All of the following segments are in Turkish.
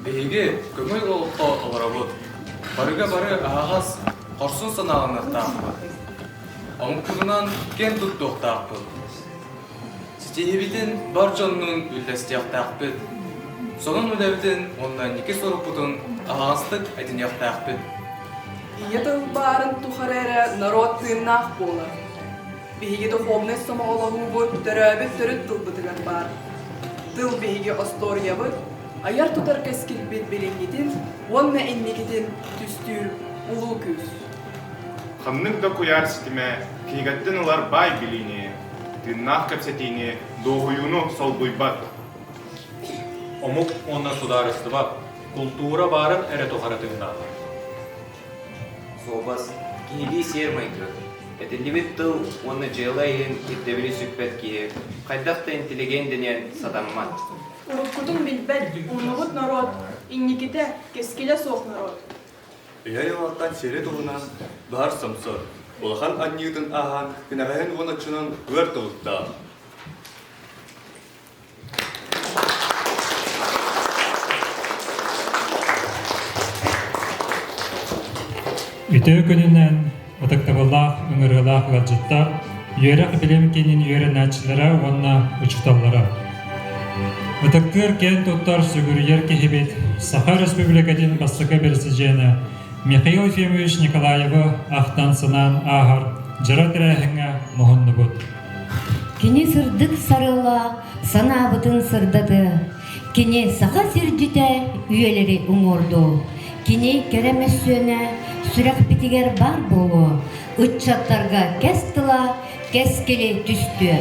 Беги, көңіл олыққа оларабыд. Барыға бары ағас қорсын санағынақтақпы. Оңқығынан кен тұттуқтақпы. Стихибетін бар жонның үлдәстияқтақпы. Сонын үләбітін оннан екі сорып бұтын ағастық әдінияқтақпы. Иетің барын тұхарәрі народ тыыннақ болы. Беги дұховны самағылығы бұд түрәбі түріт тұлбытыған бар. Тыл беги осториябыд, аяр тұтар кәскіл бет-беленгетін, онна әннекетін түстүр ұлу көз. Қымның да көяр сітіме, кенегеттен олар бай біліне, тыыннақ кәпсетіне, доғыюны сол бұйбат. Омук онна сударысты бап, культура барын әрі тұхаратыңдағы. Собас, кенеди сермайды. Этендебет тыл, оны жылайын еттебілі сүкпет кие, қайдақты интеллигенденен садаммат. Уруккутун билбет, уннугут народ, инниките кескиле соқ народ. Үйәй олаттан сере туғынан бар самсор. Олахан анниютын ахан, кінағайын ғонатшының өр тұлытта. Үтө күнінен отықтабыллақ, үңірғылақ ғаджыттар, үйерек білемкенін үйеренәтшілері онна ұчықталары. Отықтыр кен тұттар сүгірер кехебет Саха Республикатын бастықы берсіжені Михаил Ефимович Николаевы ақтан сынан ағар жыра тірәхіңі мұхынны бұд. Кене сырдық сарыла, сана бұтын сырдады. Кене саха серджіте үйелері ұңырды. Кене керемес сөне сүрек бітігер бар болу. Үтчаттарға кәстіла, кәскелі түсті.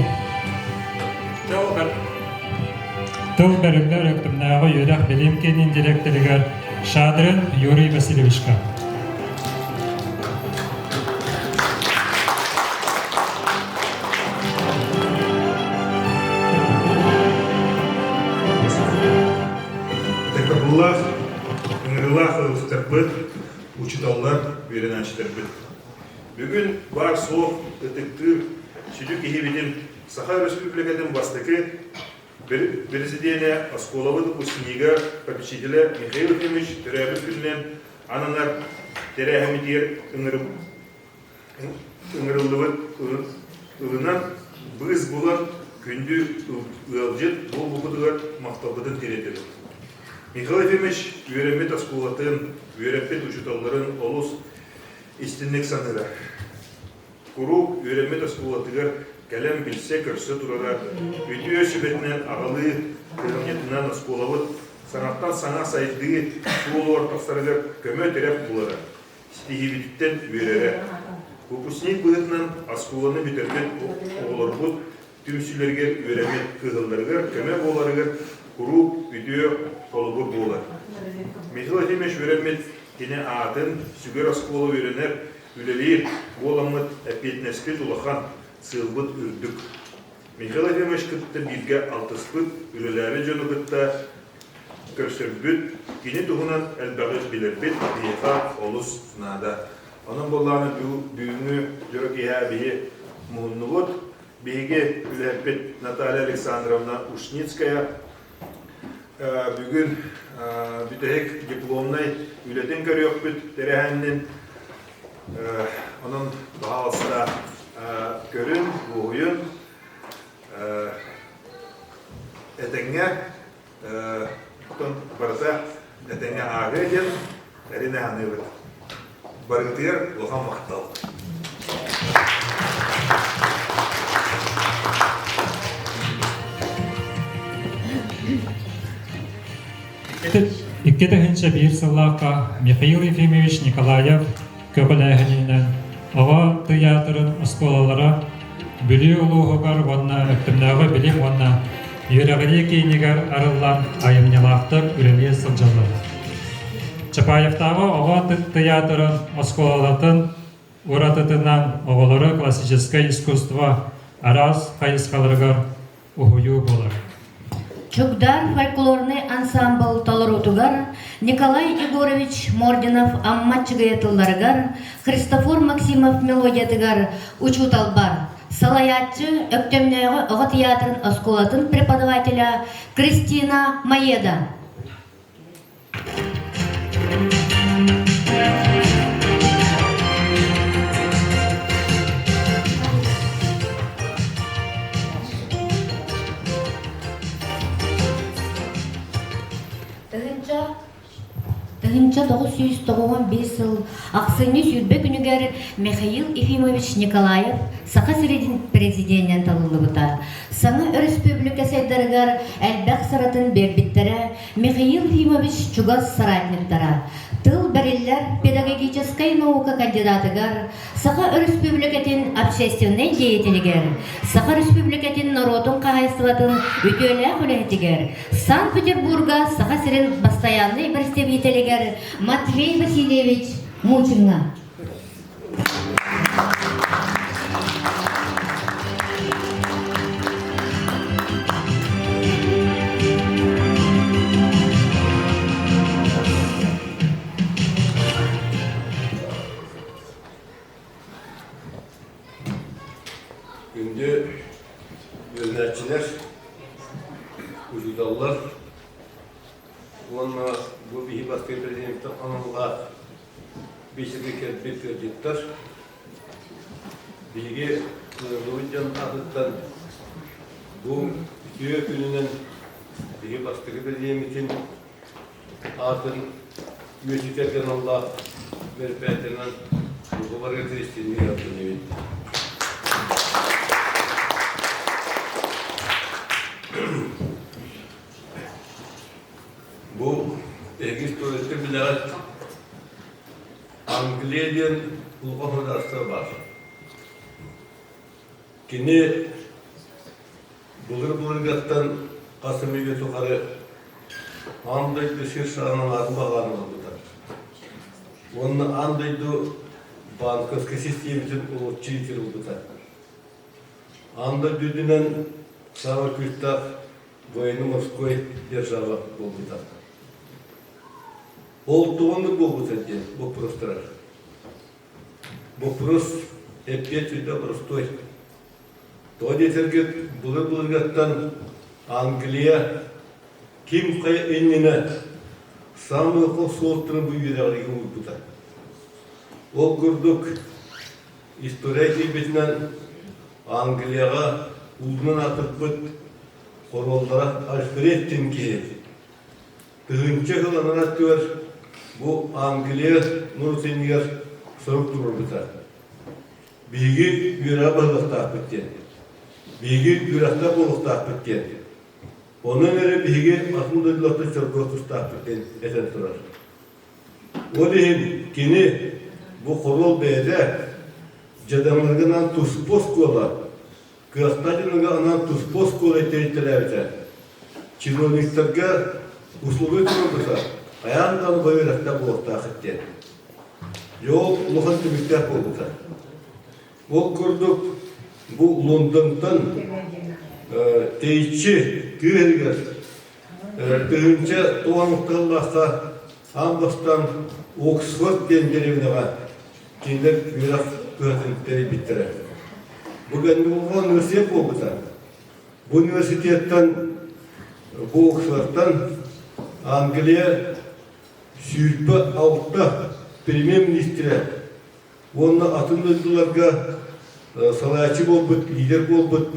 Тыл бәрімдер өктімнағы үйерек білемкенін директорығар Шадрин Юрий Васильевичка. Текабуллах, ыңырылах ылықтырбыт, учиталлар веренәчтірбіт. Бүгін бар соқ үтіктір сүдік ехебеден Саха Республикатын бастықы президенті Осколовы выпускнига попечителя Михаил Ефимович Түрәбі күннен ананар тәрәхімдер ыңырылдывыт ылынан біз бұлан күнді ұлжет бұл бұқыдығар мақталбыдың теретеді. Михаил Ефимович үйерімет Осколатын, үйерімет ұшыталарын олыс істіннік саныра. Құру үйерімет Осколатығар кәлем білсе көрсі тұрара, өте өсібетінен ағалы көлінетінен Осколавыт, санаттан саңа сайды суыл ортақтарығыр көмі тереп бұлары, стихибеттен үйерері. Выпускник бұдытынан Осколаны бітермет оғылар бұд, түмсілергер үйеремет қығылдарығыр, көмі боларығыр, құру өте қолыбы болар. Михаил Ефимович үйеремет кене атын сүгер Осколы үйеренер, үлелер боламыт әпетнеспет ұлақан, сылбыт үрдік. Михаил Ефимович күтті бірге алтыспыт, үлілері жөні күтті көрсірбіт, кені тұғынан әлбәғыз білербет, дейқа олыс сынада. Оның болағаны бүйіні жүрі кейі бейі мұғыннығыт, бейге үләпет Наталья Александровна Ушницкая бүгін бүтәйік дипломнай үлетін көрі өкпіт тәрәхәннен. Оның бағалысында көрін, бұғыйын, әтіңе, барда әтіңе ағы ден, әріне аны өт. Барғытыр ұлған мақтал. Иккетехінше бір сыллаққа Михаил Ефимович Николаев көпіләхінінен Ава театрын осколалара бүлі ұлуғығар ванна өктімнағы білім ванна Юрегали кейнигер арыллан айымнялақтыр үреле сылжалы. Чапаевтағы оға театрын осколалатын уратытынан оғылары классическое искусство араз қайысқалырғар ұхую болар. Чугдар фольклорный ансамбл Таларутугар, Николай Егорович Мординов Амматчыгаятылларгар, Христофор Максимов Мелодиятыгар учуталбар, Салаятчы өктөмнөйгө ого театрын осколатын преподавателя Кристина Маеда. Тыгынча 995 жыл Аксыны сүрбе күнүгер Михаил Ефимович Николаев Саха Средин президенттен талылыбыта. Саңы республика сайдарыгар әлбәк саратын бербиттере Михаил Ефимович Чугас соратниктара. Тыл бәрелләр педагогическая наука кандидатыгар Саха республикатын общественный деятелигер, Саха республикатын народун кагайсылатын үтөлә хүләтигер, Санкт-Петербурга Саха Средин постоянный представителигер Матвей Васильевич Мучинга. Günde yöneticiler, ucudallar, onunla bu bir başka prezidenti anılar bir şekilde bitirdiler. Bilgi Luvican adıttan bu üye gününün bir başka prezidentin adın müziklerden Allah merpetinden bu var getiriştiğini yaptığını. Bu historische bilen Angliya'nın uluğun arasında var. Kini bulur Kasım'ı sokarı andaydı şirşanın adı bağlanı oldular. Onun andaydı bankaski sistemin ulutçı oldular. Anda düdünen sava küstah военно-морской держава болбыта. Ол туғанды болбыта де, вопростар. Вопрос опять всегда простой. То десерге бұлы-бұлыгаттан Англия ким қай еніне самый қол солтырын бұйырағылығы болбыта. Ол күрдік история кейбетінен Англияға ұлдынан атып бұд Хоролдара Альфредтин ки. Тыгынча кыланан аттыр бу Англия Нурсенигер сорок турбута. Биги юра балыктап кеткен. Биги юракта болуктап кеткен. Онун эре биги Ахмудуллахты чорготустап кеткен этен турар. Один кини бу хорол беде жадамларынан туспос кола. Кыястадинга анан туспос колы терителерде. Чиновниктарга услуги турбуса. Аяндан байракта болуктап кеткен. Жол лухан түмүктеп болбута. Ол көрдүк бу Лондондон тейчи күйелгер тыгынча туанукталлака Амбастан Оксфорд дендеревнега киндер юрак көтүнтери биттере. Бүгін болған университет болбыта. Бу университеттен бу Оксфордтан Англия сүйірпі алты премьер-министрі. Оны атындыларға салаячы болбыт, лидер болбыт,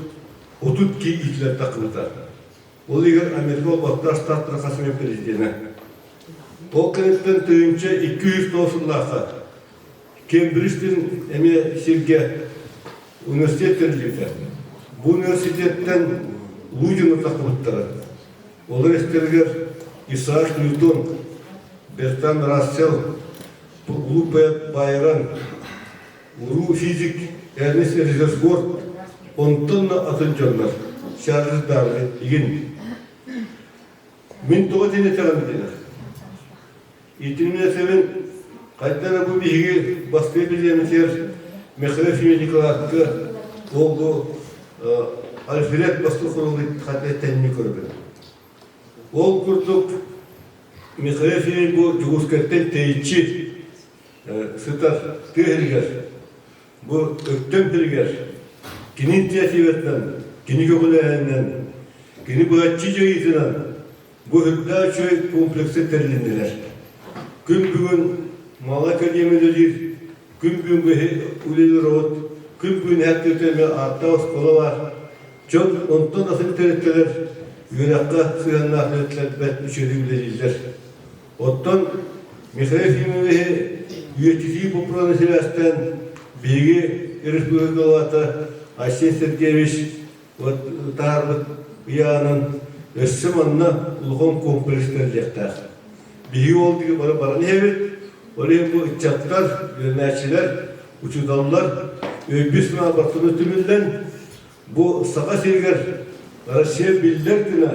отут кей итілер тақымыта. Ол егер Америка олбатта штаттың қасымен президенті. Ол кенеттен түйінші 290-лаға Кембриджден әме серге университет тәріледі. Бұл университеттен Лудина тақымыттары. Олар estергер Исаак Ньютон, Бертран Рассел, Лупет Байрон, Уру физик Эрнест Резерсворт, онтонна атын жонлар. Чарльз Дарвин, еген Min toğa tene tegan diler. İtinine seven kaydara bu bilgi bastı bilyemişler. Mehre Fimedikalat'ta oldu Alfred bastı kurulu hatta tenini kurdu. Ol kurduk Mehre Fimedikalat bu Cuguskerten teyitçi sıtar tüheriger. Bu öktüm tüheriger. Kinin tiyativetten, kini kökülerinden, kini bırakçı cayızından bu hükla çöy kompleksi terlindiler. Gün bugün Malak Akademi'dedir, gün bugün Uleli Road, gün bugün herkese artta oskola var. Çok ondan nasıl terettiler, yürekka sığınlı ahletler bet düşürüldüler. Ondan Mihrefi'nin üyeticisi bu projelerden bilgi Respublikalı'da Ayşe Sergeyeviç Tarlık Biyanın Resmanına ulğun komplekslerlecekler. Bilgi olduğu gibi bana ne evet? Oraya bu uçaklar, yöneticiler, uçudallar, bir sınav baktığını tümünden bu saka silger, Rusya bildirdiğine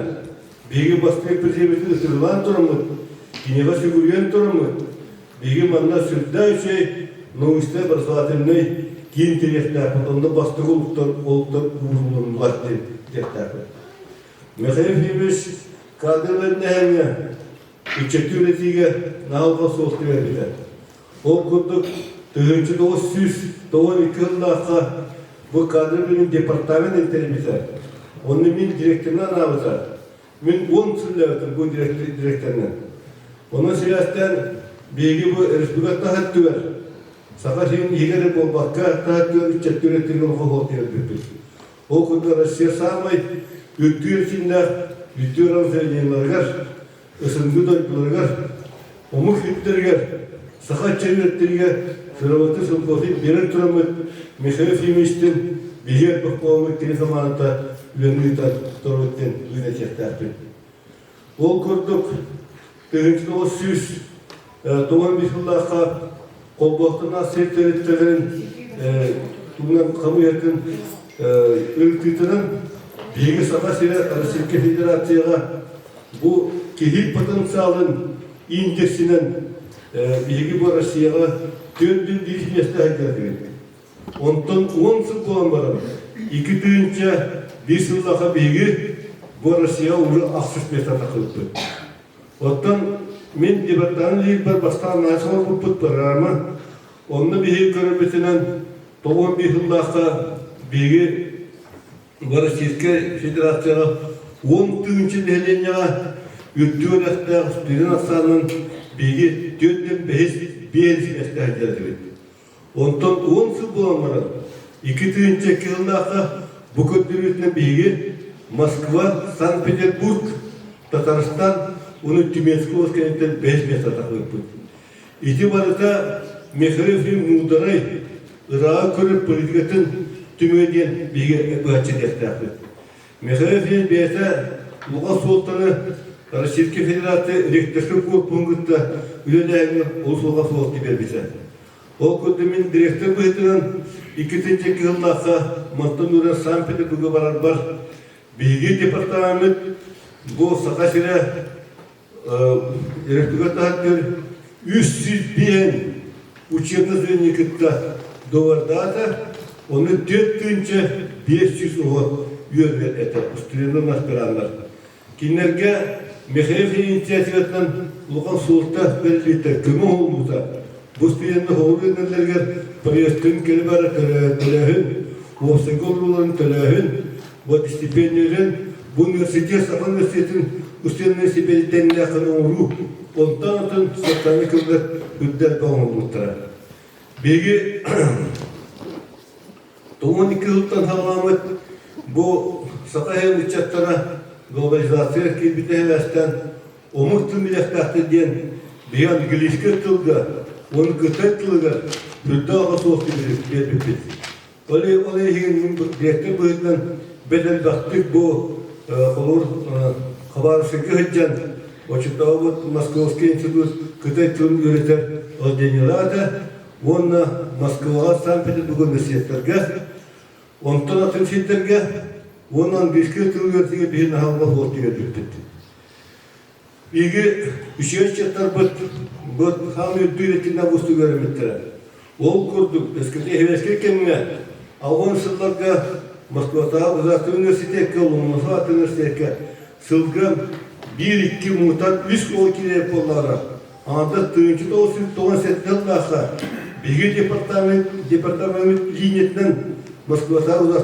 bilgi basmayı prezidenti ısırılan durumu, Kineva figürüyen durumu, bilgi manna sürdüğü şey, Novis'te barsavatını kiyin teriyekler, onda bastığı oluklar vurulunlar diyecekler. Mehefimiz kadınların nehemye, üçüncü üretiye nağılga soğuktu verdiler. O kurduk, 1992 yılında bu kadınların departament enterimize, onun min direktörüne nağılacak. Min 10 sürülerdir bu direktörüne. Onun siyasetten bilgi bu Respublika'da hattı ver. Sakatın yigeri bu bakka hattı ver, üçüncü üretiye olukta verdiler. O kurduk Rusya sağmayı, Ütüyor içinde, ütüyor anzeliyenlerger, ısıngı dörtlerger, omuk ütlerger, sakat çevirtlerger, sıravatı sılkosu birer turamı, mesafemiştin, bilgiye bakmamı teni zamanında ülenüyden, torvetten üyüneceklerdi. Ol kurduk, 1991 yılında kolbaktına sertleritlerin, bundan kamu yakın ülkütünün bilgi sakasıyla Rusya Federasyonu'na bu kehil potansiyalın indeksinin bilgi bu Rusya'ya döndüğü değişmesine geldi. Ondan 10 yıl boğan var. 2 duyunca bir yıllığa bilgi bu Rusya'ya uğru aksız mesele takıldı. Ondan men debatlarını değil bir bastan nasıl bu programı onun bilgi görmesinden 91 yıllığa bilgi Rusya Federasyonu 10 tüyüncü nedenine yürütüyorlar stüdyen aksanının bilgi döndüm beğenisi mesleği. Ondan 10 yıl bulanmadan 2 tüyüncü yılında bu kötülükle bilgi Moskva, Sankt Petersburg, Tatarstan, onu Tümenskov kentten 5 mesleği takılıyor. İtibarıda Mehrefi Mudaray, Irak'a körü politikatın tümüyen bilgi bırakçı destekli. Mehrefi'nin beyse Luğa Sultanı Rusya Federasyonu Rektörlük Korpungu'da üyelerine Ulusulga Sultanı vermişler. O kudumun direktör buyduğunun 2002 yılında Montanur'a Sankt Petersburg'a beraber bilgi departamenti bu Sakası'na Respublika'da 100 bin uçuyordunuz ve nikıtta dolarda onu 4 günce 500 oğul yürüyor eter. Üstünden aspiranlar. Kinlerge Mehrefi inisiyatifetten Lukan Sultan belirlidir. Küme olmuşsa bu üstünden oğul yönlerler Priyastın kelimeler telahin, Oğuzsakoluların telahin, bu stipendiyerin bu üniversiteye sakın üniversitetin üstünden stipendiyetten yakın oğlu ondan atın saklanı kırılır hüdder doğumluklar. Bilgi 12 yıldan sağlamak bu Sakaya'nın uçaklarına globalizasyon kilbite hevesten omuk tümülektahtı diyen bir an gülüşke tılga, onu kıtay tılga hüdder ağası olsun bir Olay higin direktör boyundan bedel baktık bu olur kabarışıkı hıccan Oçuktağı bu Moskovski Institut kıtay tüm yöneter o deniyorlar onunla Moskova, Sankt Petersburg üniversitelerine ondan atın şehirlerine ondan bir kere tüm yönetime bir nahavla ortaya döktü. Bigi üçüncü çatlar bu hamile düğretinden bustu görmektedir. Ol kurduk. Eski kemine Avon sıllarga Moskva'da Uzak Üniversitesi olunması üniversitesi sılgı 1-2 mutat 3 okile yapılara. Anda tığıncı da olsun doğan setlerlaka. Bigi departament liniyetinden Moskva'da Uzak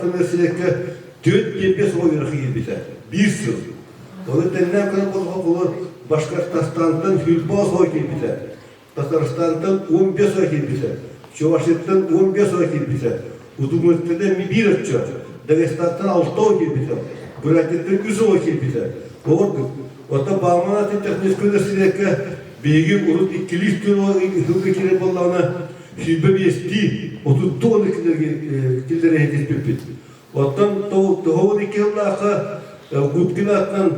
Üniversitesi 4-5 oyuncu gibi bir yıl. Onu denilen kadar olur. Başkırtıstan'dan Hülbaz oy gibi. Tataristan'dan 15 oy gibi. Çuvaşistan 15 oy gibi. Udmurt'tan bir açıyor. Dağıstan'dan 6 oy gibi. Buradan 100 oy gibi. Orada. Orada bağımlı teknik üniversitedeki bilgi urut 200 kilo ballarına şibe besti. 30 ton kilere hedef. Oradan doğu dikeylerle Gutkinat'tan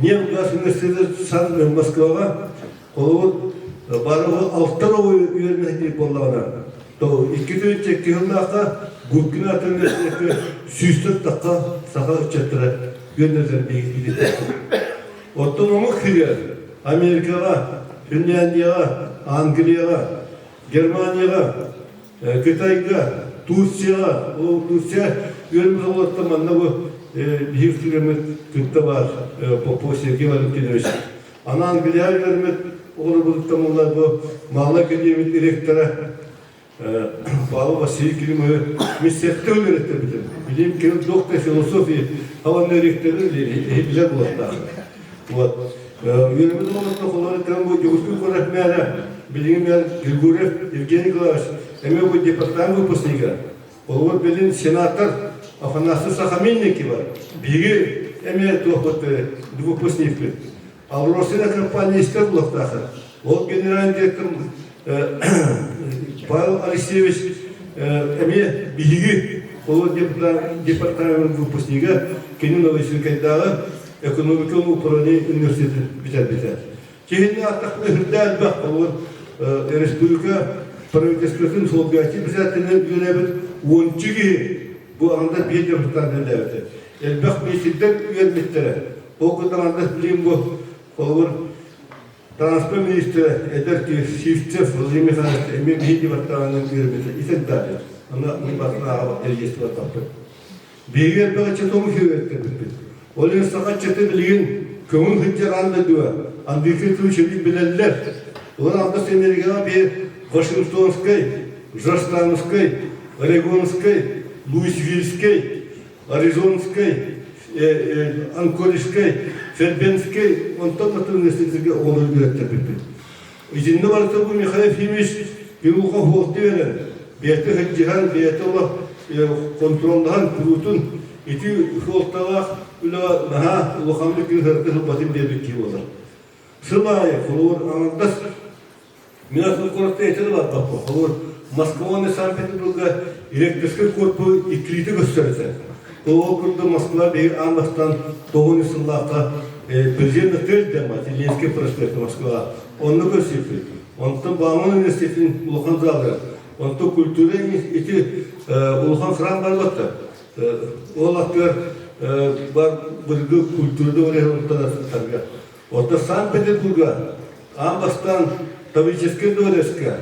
Nevgaz Üniversitesi San Moskva'ya o barı Altarova üniversitesi bollarına. To 200 yıllarda Gutkinat Üniversitesi süstür takka saha çatıra gönderdiler bilgileri. Otonomik hiriye Amerika'ya, Finlandiya'ya, Angliya'ya, Germanya'ya, Kıtay'ya, Tursiya'ya, o Tursiya yönümüz olarak bu bir kilometre kütle var Popov Sergey Valentinoviç. Ana Angliya yönümüz olur buluttamında bu Mağla Akademi direktörü Bağlı Vasily Kirimov'u meslekte öğretebilir. Bilim ki doktor filosofi havan direktörü bize bulatlar. Yönümüz olarak bu Yugoslavya öğretmeni bilim yer Grigoryev Evgeny Nikolaevich bu departament выпускника. Olur bilin senatör Афанасий Сахаминники var. Biri emniyet tohbetleri, выпускник. Alrosina kampanya ister bulaktağı. O general direktör Pavel Alexeyevich emniyet bilgi olur departament выпускника Kenin Novosibirsk'ta ekonomik upravlение üniversitesi biter. Kehinli ataklı hırda elbaq olur. Respublika правительствосын солгачы bizatinden yönebit 12 bu anda bir departman devleti. Elbaq meşidden üyelmetleri. O kadar anda bileyim bu olur. Transport ministri eder ki Şifçev Vladimir Khanov emin bir departmanın üyelmetleri. İsen tabi. Ona mübatına ağabey elgesi var taptı. Bir elbaq çetomu hüviyetler bitti. Olin sakat çete bilgin kömün hıccar anda dua. Andaki tuşeli bilenler. Onlar anda Amerika'ya bir Вашингтонской, Жастанской, Орегонской, Луисвильской, Аризонской, Анкорежской, Фербенской, он там на том месте он разбирается. İçinde varsa bu Mikhail Fimiş bir uqa voltu veren, biyette hıccihan, biyette Allah kontroldan kurutun, iti voltalar, ula naha, uğamlık bir hırtı batım diye bir ki olur. Sılaya, olur, anlatas, Minasıl konusunda eteri var bak. Olur Moskova'nın Sankt-Peterburg'a elektrikli korpu ikliti gösterirse. O okulda Moskva bir anlastan doğun ısınlakta Birjen Natel dema, Zelenski prospekti Moskva. Onu gösteriyor. Ondan Bağman Üniversitesi'nin Ulhan Zalları. Ondan kültürü iti Ulhan Hram var baktı. O laklar var bölge kültürde oraya ortada tabiat. Orada Sankt-Peterburg'a anlastan Таврическая дворецкая,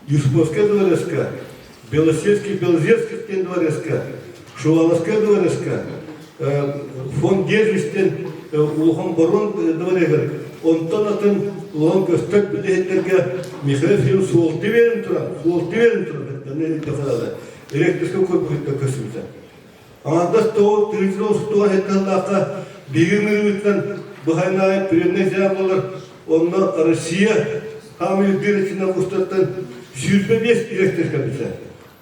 Юсуповская дворецкая, Белозерская дворецкая, Шуваловская дворецкая, фон Гержистен, Улухан Барон дворегер, онтан атын Улухан Көстек білдеттерге Михаил Филин суолты верін тұрады, электрический корпусында көсімді. Аңада стоу, тірізілі стоу әттіғалаққа бейгімір үттен бұхайнайы піренне зябалар, онына Россия Hamil direktinden ustadan 105 direktör kapitler.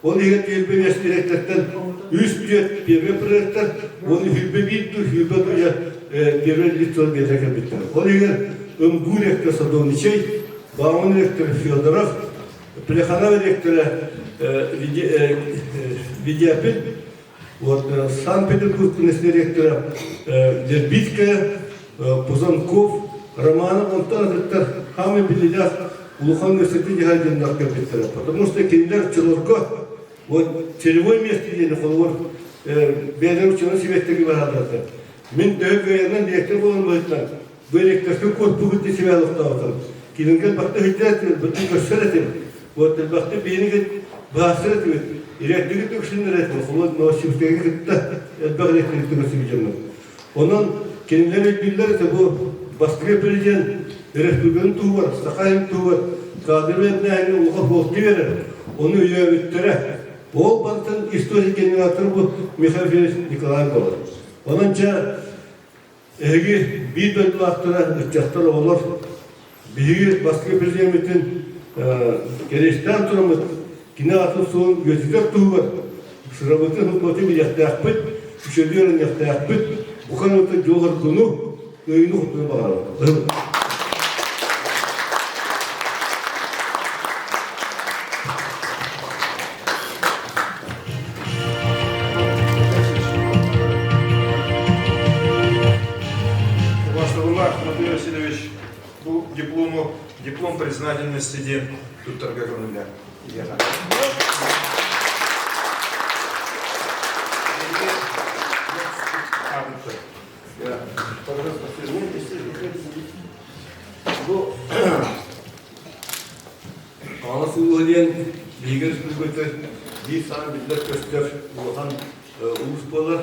Onu yet 105 direktörden üst jet bir projeler, onu hübe ya bir litron gelecek kapitler. Onu yet bu direktör Sadovniçey, Bağımın direktörü Fyodorov, Plekhanov direktörü Vidyapin, Sankt-Peterburg Üniversitesi direktörü Derbitskaya, Puzankov, Романов, он тоже хамы билидят Улухан Университете Гайдендар капитала. Потому что киндер Челурко, вот целевое место где находится, бедер ученый себе таки варадаты. Мен дөг гайдан директор болан бойтан, bu elektrikli korpuğu da seviye alıqtağıtın. Kilingen baktı hüccet, bütün göster etim. Bu baktı beyni git, bahsır etim. Elektrikli tüksünler etim. Onu Novosibirsk'e gitti, elbaq elektrikli tüksünler. Onun kendileri bilirler ise bu baskıya belirgen Respublikanın tuğu var, Sakay'ın tuğu var. Kadir ve Ebna'nın oğa boltu verir. Onu üye bittere. O batın istorik generatörü bu Mikhail Filipovich Nikolaev'da var. Onunca egi bir döndü aktıra ıçacaklar olur. Bihi baskı prezidentin gelişten turamız. Yine atın soğun gözükler tuğu var. Sırabatın hükümeti bir yaktayak bit,üşeliyorun yaktayak bit. Bu kanalda yollar konu, öyünü hükümeti bağırır. Матвей Васильевич, bu диплом признательности Дин Туттаргаруля. Bu Anasılığı diyen Bilgi Respublikası bir sana millet göster olan ulus bolar.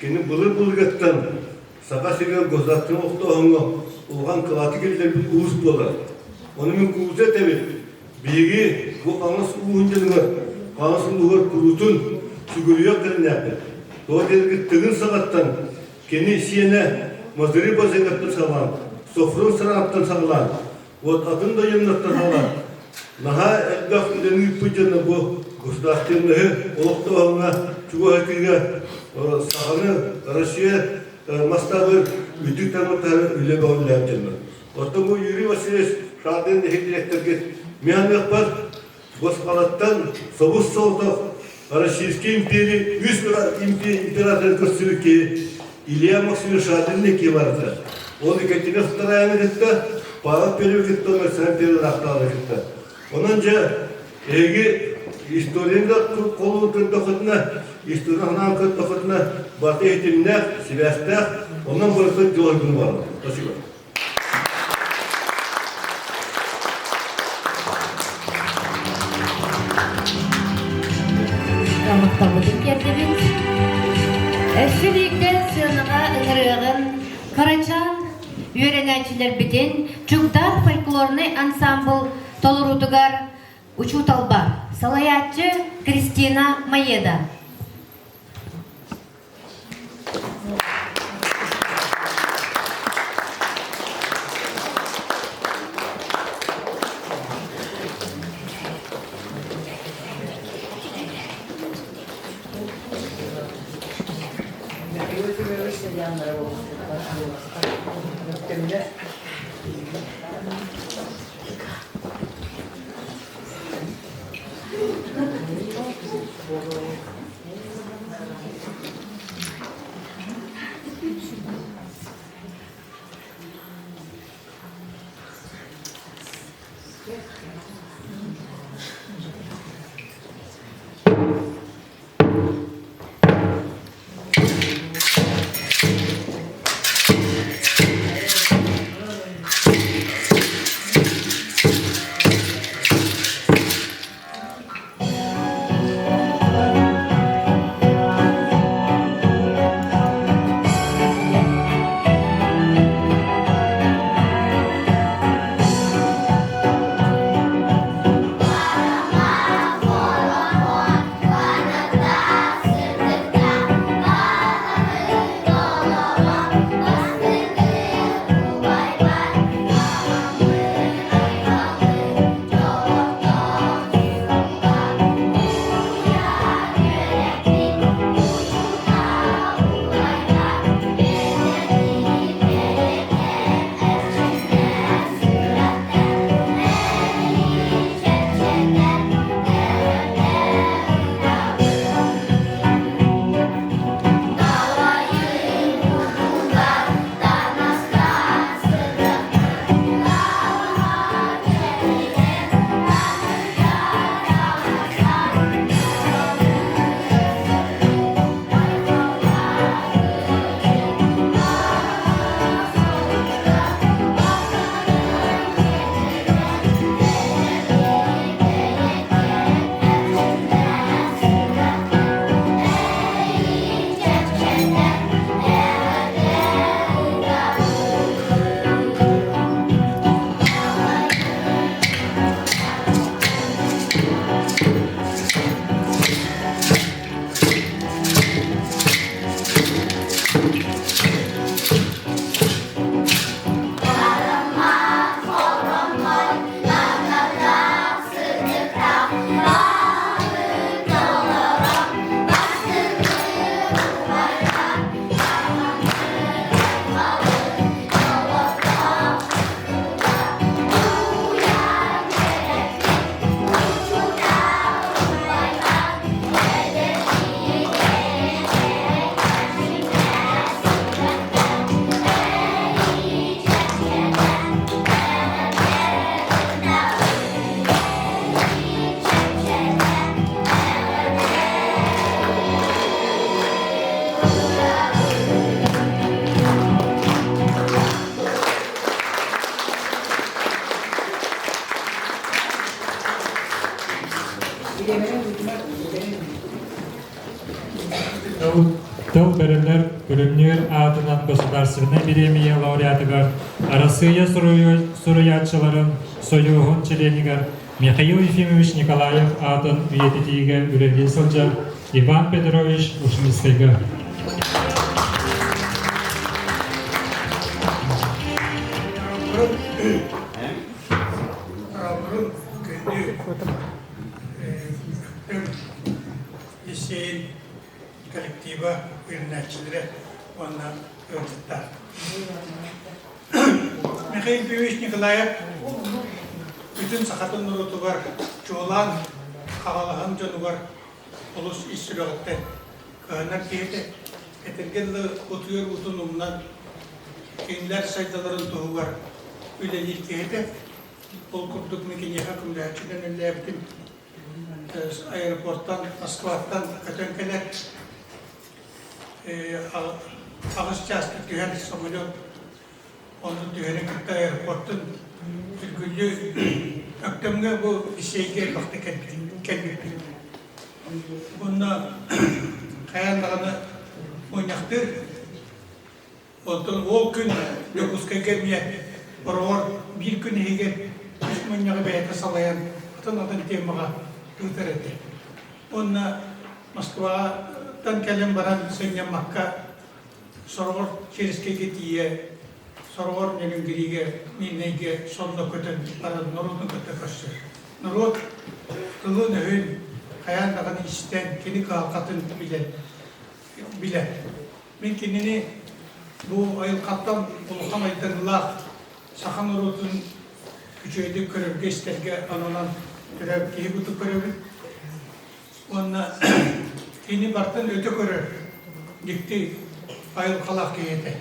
Kendi bılır gattan Saka seviyor gözlattığın oktağına olan kılatı gelirler bir ulus bolar. Onun kuze tabi bilgi bu anasılığın var. Anasılığın kurutun sügürüyor kırın Doğru dergittiğin saattan kendi siyene mazırı bazengattan sağlan. Sofrun sanattan sağlan. O adın da yanıttan sağlan. Naha elbaqtın yüpücünü bu gusdahtınlığı oktağına çuğu hakkıga sağını Rusya mastabı üdük tanıtları üle bağlı yaptırlar. Otta bu Yuri Vasilievich şaden de direktörge miyanlık var. Boskalattan Soğuz Soğuz'da Российский империи, император Костюрки, Илья Максимович Шаden'deki vardı. Onu kendine Xtarayan'a gitti, Pavat Peri'ye gitti, Mesela Peri'ye gitti. Onunca egi İstorya'nda kolu kırdıklarına, İstorya'nın kırdıklarına Batı eğitimine, Sivas'ta, ondan burası yol günü vardı. Teşekkür ederim. Мақтабыдың кердебіз. Әсірlikte сыйыныға ыңырығын Карачан үйренәчілер бітен Чугдар фольклорный ансамбл толырудығар учуталба. Салаятчы Кристина Маеда. государственной премии лауреатыгар, Россия суруятчыларын союғын членигар Михаил Ефимович Николаев атын уететиге үлелі сылжа Иван Петрович Ушмистыгы. Lisseyin коллектива öğrencileri onunla öğrettiler. Mikhail Ефимович Николаев bütün sakatın nurutu var, çoğulan kavalağın canı var, ulus istirahatte kağınak diyete, etergelle otuyor utunumdan, kendiler saydaların tuğu var, ülelik diyete, ol kurduk mekini hakımlayacıdan öyle yaptım. Aeroporttan, Moskva'dan Katankeler ağız çastı tüher samolot onun tüheri gitti aeroportun ülgülü öktemge bu liseyge baktı kendisi. Bunda hayandağını oynaktır. Ondan o gün 9'a gelmeye bir gün hege Osmanlı'ya beyte salayan atın temağa Duterte. Onna Moskva'dan gelen baran senya Makka soror çeriske getiye soror nelingirige ninege sonda köten baran norudun köte kaçtı. Norud kılın hün hayandağını isten kini kalkatın bile. Ben kendini bu ayıl kaptan ulukan aydanılar sakan norudun küçüğüydü körülge isterge anonan Türev kihi butu körevli. Onna kini bartan öte körev. Dikti ayıl kalak kiyete.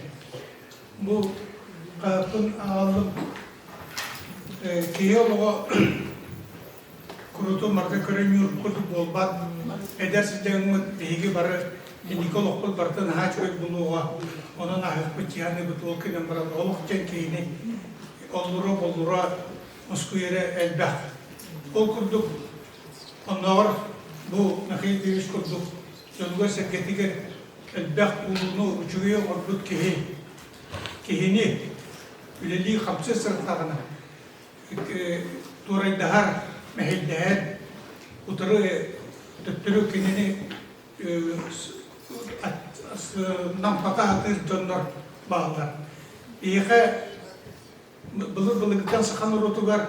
Bu kapın ağalım kihi oluğa kurutu marka körev yurt kurutu bolbat. Edersiz de ümit dihigi barı Nikol okul bartan haç öy buluğa. Onun ahık bıçıyanı butu olkinen baran oluk jen kihini ollura Moskuyere elbah. O kurduk, onlar bu Mikhail Ефимович kurduk. Yolga seketiger elbaq ulunu uçuyor orbut kihini üleli hamse sırtlarına turay dahar mehildeher utarı tüttürü kinini nampata atır dönler bağlar. İyiğe bılıgıdan sıkan urutu var.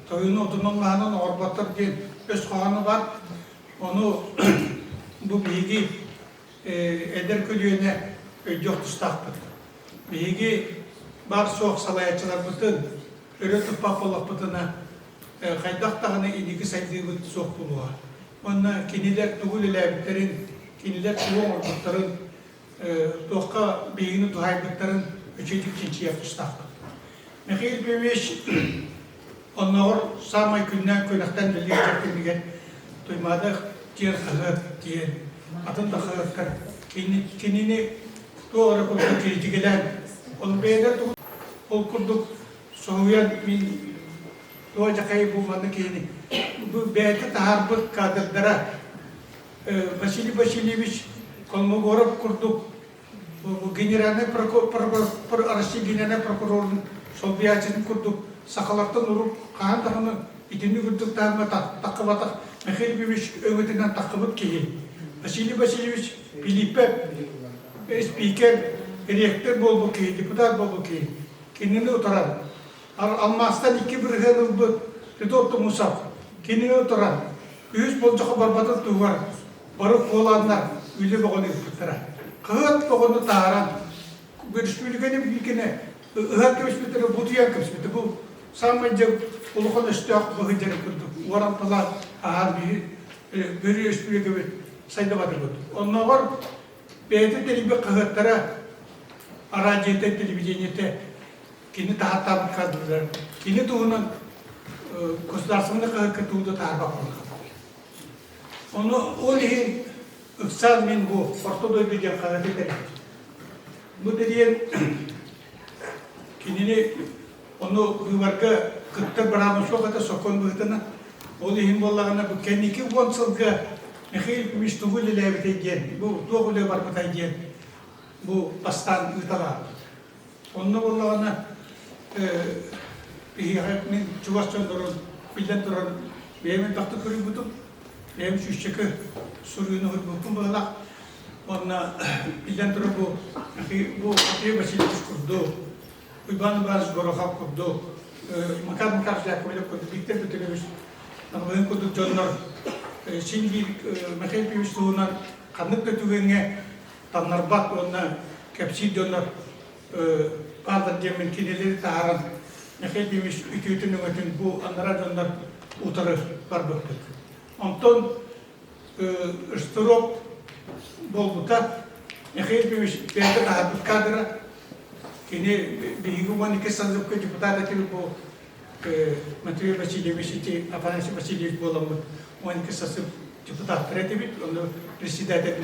Toyunu otunanlarının orbatır diye öz kağanı var. Onu bu bilgi eder kölüğüne yok tustaktır. Bilgi bar soğuk salayatçılar bütün öğretim papalık bütüne kaydak dağına indiki saydığı bütün soğuk buluğa. Onunla kiniler tuğulilebitlerin, kiniler tuğun orbatların toğka bilgini tuhaybitlerin üçüncü kinci yapıştaktır. Mikhail Ефимович onlar samay günden köylekten dili çekilmegen duymadık diğer kağıt diye atın da kağıtlar kinini doğru kurduk kirci gelen onu beyler ol kurduk soğuyan min doğaca kayı bulmanı kini bu beyte taharbık kadırlara Vasilievich Kolmogorov kurduk bu generalne arası generalne prokurorun Sovyetini kurduk sakalardan urup kahan dağını itini kurduk dağıma takıbatak Mikhail Ефимович öngetinden takıbıp ki Vasilievich Filipe spiker rektör bolbu ki deputat bolbu ki kendini oturan almastan iki bırgın oldu Tedotto Musaf kendini oturan 100 bolcaka barbatı tuğar barık olanlar üyle boğunu yapıttıra kağıt boğunu tağıran görüşmülükeni bilgine Ihak kebisbetleri butuyan kebisbetleri bu samınca ulukan üstüak bakıcıları kurduk. Varan pala ahar bir üstüye gibi sayda batır kurduk. Onunla var beyde telebi kağıtlara araciyete televizyonete kini tahat tabut kadırlar. Kini tuğunun gosdarsımını kağıt tuğdu tahar bakmalı. Onu o lihin ıksal min bu ortodoy bir kağıt edelim. Bu dediğin Kinini onu güvarga kıtta bırakmış kata sokon bıhtına o lihin bollağına bu kendiki vonsılga Mikhail Ефимович tuğul ile evde gel bu tuğul ile barbatay gel bu pastan ıtala Onu bollağına bihiyahatmin çuvas çöndürün, bilden durun, benim taktı kırı butup, benim şüşçeki suruyunu hırbukum bağlaq, ona bilden durun bu kapıya başıyla kurdu, uybanı bazı goroha kurdu, makar sıcak böyle kurdu, bikter bütünümüz, anlayın kurdu canlar, şimdi Mikhail Piyuşluğundan kanık kötüğüne tanlar bak ona kepsi canlar, bazı cemin kineleri taharan, Mikhail Pimiş ütütünün ötün bu anlara canlar utarı var baktık. Ondan ıstırop bol buta, Mikhail Pimiş belki daha bir kadra, kini bihiguman iki sandık kötü butada ki bu Menteri Vasilyeviç iti, Afanasi Vasilyeviç bolamı, o iki sandık депутат Ретевич, он председатель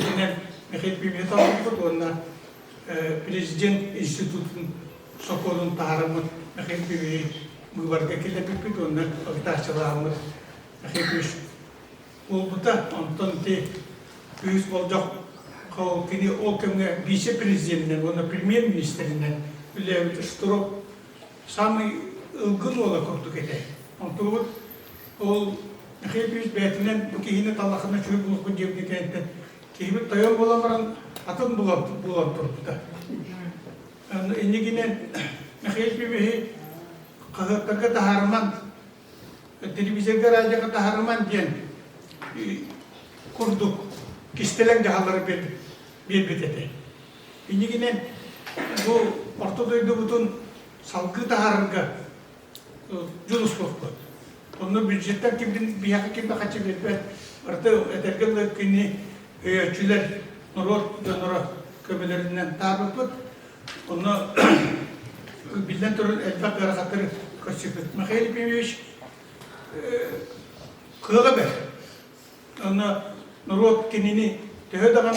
Михаил Пиметов, он президент института Соколун Тарамут, Михаил Пиметов, мы варгакили пипит, он октачаламут, Михаил Пиметов. Олбута, он тонте пиус болжак, кау кини окемне вице-президентен, он премьер-министринен, билевит штурок, самый ылгын ола курту кете. Он тут, ол Михаил Пиметов бәтінен bu kehine talakına çürü buluk bu cebine kentte. Kehime tayan bulamaran atın bulan turdu da. Enne gine Mihhail Piymetov kahıttaka taharman, televizyonda rajaga taharman diyen kurduk. Kistelen cahaları bir bitete. Enne gine bu Ortadoğu'da bütün salgı taharırga julus koktu. Onu büdjetten kimden bir yakın kimde kaçı verip artı etergelde kini öğretçiler nora kömelerinden tabiput onu bilden turun elbette hareketleri kaçırdı. Mikhail Piymetov kılı ber. Onu nora kinini tehdagan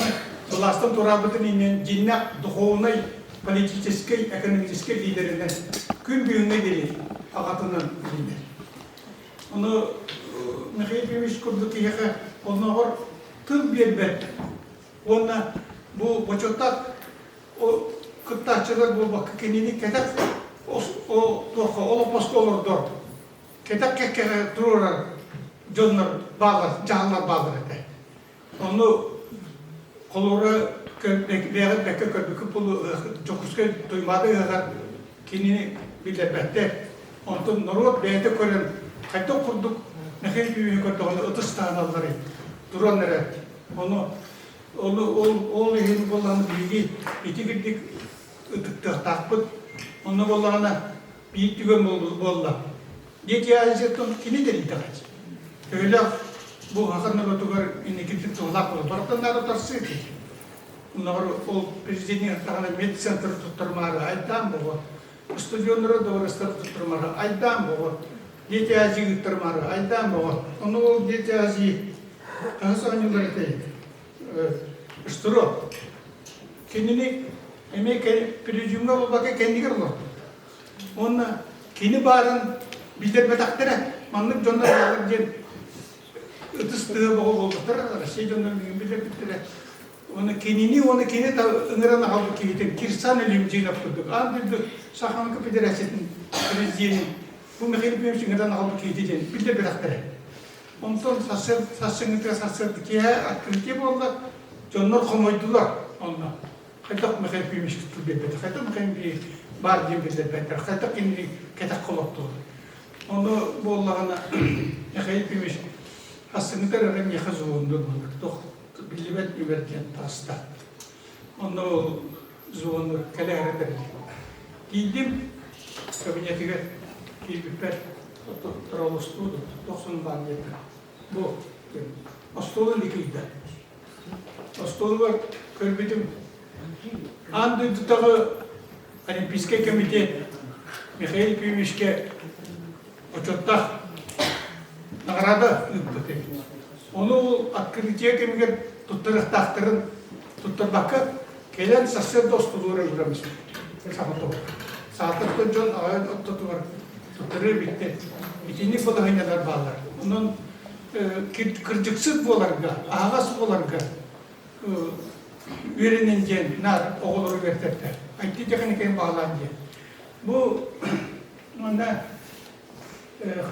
Bulastan turabıtın inen cinnak duhovnay политической, экономической лидerinden gün büyüğüne gelir. Ağatının lider. Onu Mikhail Piymetov kurdu ki yaka ona var tüm bir bet. Ona bu boçotak o kıttakçılar bu bakı kendini ketek o toka olapaska olur dört. Ketek kekke dururlar canlar bağlar, canlar bağlar ete. Onu kolora veya bekke körbükü pulu çokuska duymadı kadar kendini bile bette. Ondan norot beyte koyun. Hatta kurduk, Mikhail Piymetov onu 30 tane alları, duranlara, onu yeni bolanı bilgi, iti girdik, ıtıkta takpıt, onu bolana büyük düğün bolla. Yeki ayetten kini deri takać. Öyle bu hakanlar otugar ini kitik tolak olur. Barıktanlar otarsıydı. Onlar o prezidentin takana med center tutturmaları aydan bu. Stüdyonlara doğru tutturmaları aydan bu. Deti aji tutturmaları aydan bu. Onu deti aji hasanı bırakayım. Sturo. Kendini emek prezidentin olmak kendi görür. Ona kendi barın bizler betaktere. Manlık jonlar alır diye. Ötüstöğü boğul oldular. Şey jonlar bizler bittiler. Onu kendini ta ıngıran aldı ki kirsan elimciğine kurduk. Andırdı Şahanlıkı Federasyon'un prezidenti. Bu Mikhail Piymetov ıngıran aldı ki bizler betaktere. Ondan sassınlıkta ki akıllıca oldu. Jonlar komaydılar onunla. Haytak Mikhail Piymetov tuttu bebet. Haytak Mikhail Piymetov bar diye bizler beter. Haytak kendini ketak koloktu. Onu bu Allah'ına Mikhail Piymetov hassınlıkta öğren yakız olundu. Bilibet üretken tasta. Onu zuvanı kale hareket edildi. Giydim kabinetine giyipler travostudu. 90 bandiyeti. Bu astolu likide. Astolu var körbedim. Andı tutağı Olimpiske komite Mikhail Piyetov'e oçotta nagrada yıktı. Onu akkreditiye kemigen tutturuk taktırın tutturbakı gelen sasır dostuluğuna uğramış. Sahato. Sahato John ağayan tuttular. Tutturur bitti. İkinci bu da haynalar bağlar. Onun kırcıksız bolarga, ağası bolarga öğrenince nar oğulları vertepler. Aytti tekniken bağlandı. Bu ona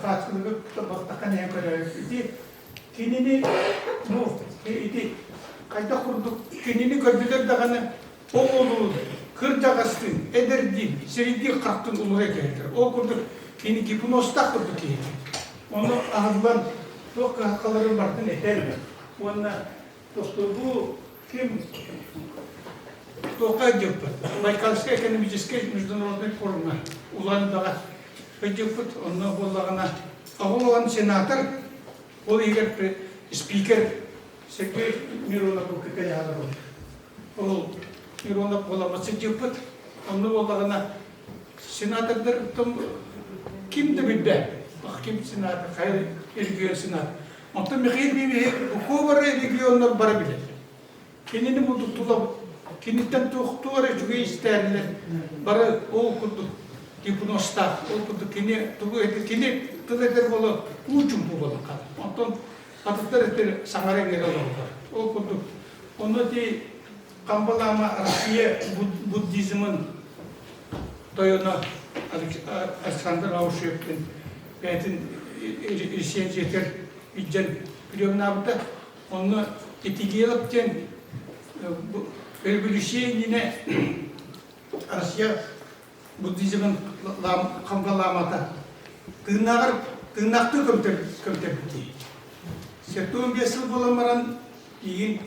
hatırlık baktakan ya kadar idi. Kinini bu idi. Kayda kurduk. Kinini gördüler dağını. O olur. Kırcağastın, Ederdin, Seridi kalktın ulura geldi. O kurduk. Kini Kipunos'ta kurduk ki. Onu ağırlan. Çok hakaların vardı eter. Ona bu kim? Тока жеппет. Байкальская экономическая международная форумна. Уландага жеппет, онна боллагана. Агулган сенатор, ол егер спикер Сергей Миронов кекаядыр. Ол Миронов боламасы жеппет, онна боллагана сенатордер том кимди билбе. Ким сенатор, кайыр регион сенатор. Онтон Михаил Бибиев укобар регионнор бара билет. Кенени мудуктулап Киниттен туğra çünkü isterler. Bara o kudu Kipunos'ta, o kudu kini tuğu eti kini tüledir bolu uçum bu bolu kal. Ondan atıklar etir sangara geri olurlar. O kudu onu di Kambalama Rusya Buddizmin toyuna Alexander Auşev'in betin işe yeter iccen biliyorum ne yaptı? Onu etikiyelikten Перебөлüşüne Rusya Buddizmin kambalamata tığnaktı kömtebiti. Sertuğun besil bulamaran iyi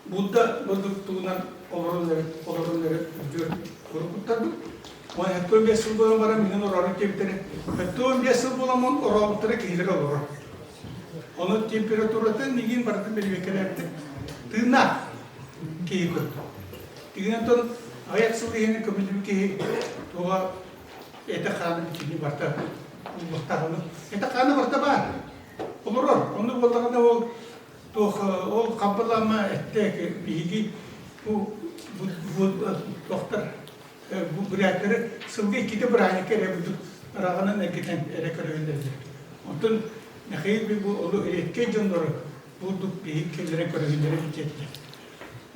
Buddha tuğunan olurunları kurguttardı. O sertuğun besil bulamaran minin orarı teptere. Sertuğun besil bulaman orarı kehilere olur. Onun temperatürü nigin barıtı belirlekelerde tığnak keyi kurdu. Tiga-tiga ayat suriahnya kemudian ke tua eta kana kini barta barta eta kana barta ba umuror onu boltaganda o kampalama ette bigi bu doktor bu bırakır sılgı kita berani kere bu ragana nekiten ere köründerdi. Ondan nehir bir bu olu etke jondur bu bigi kellere köründere bitti.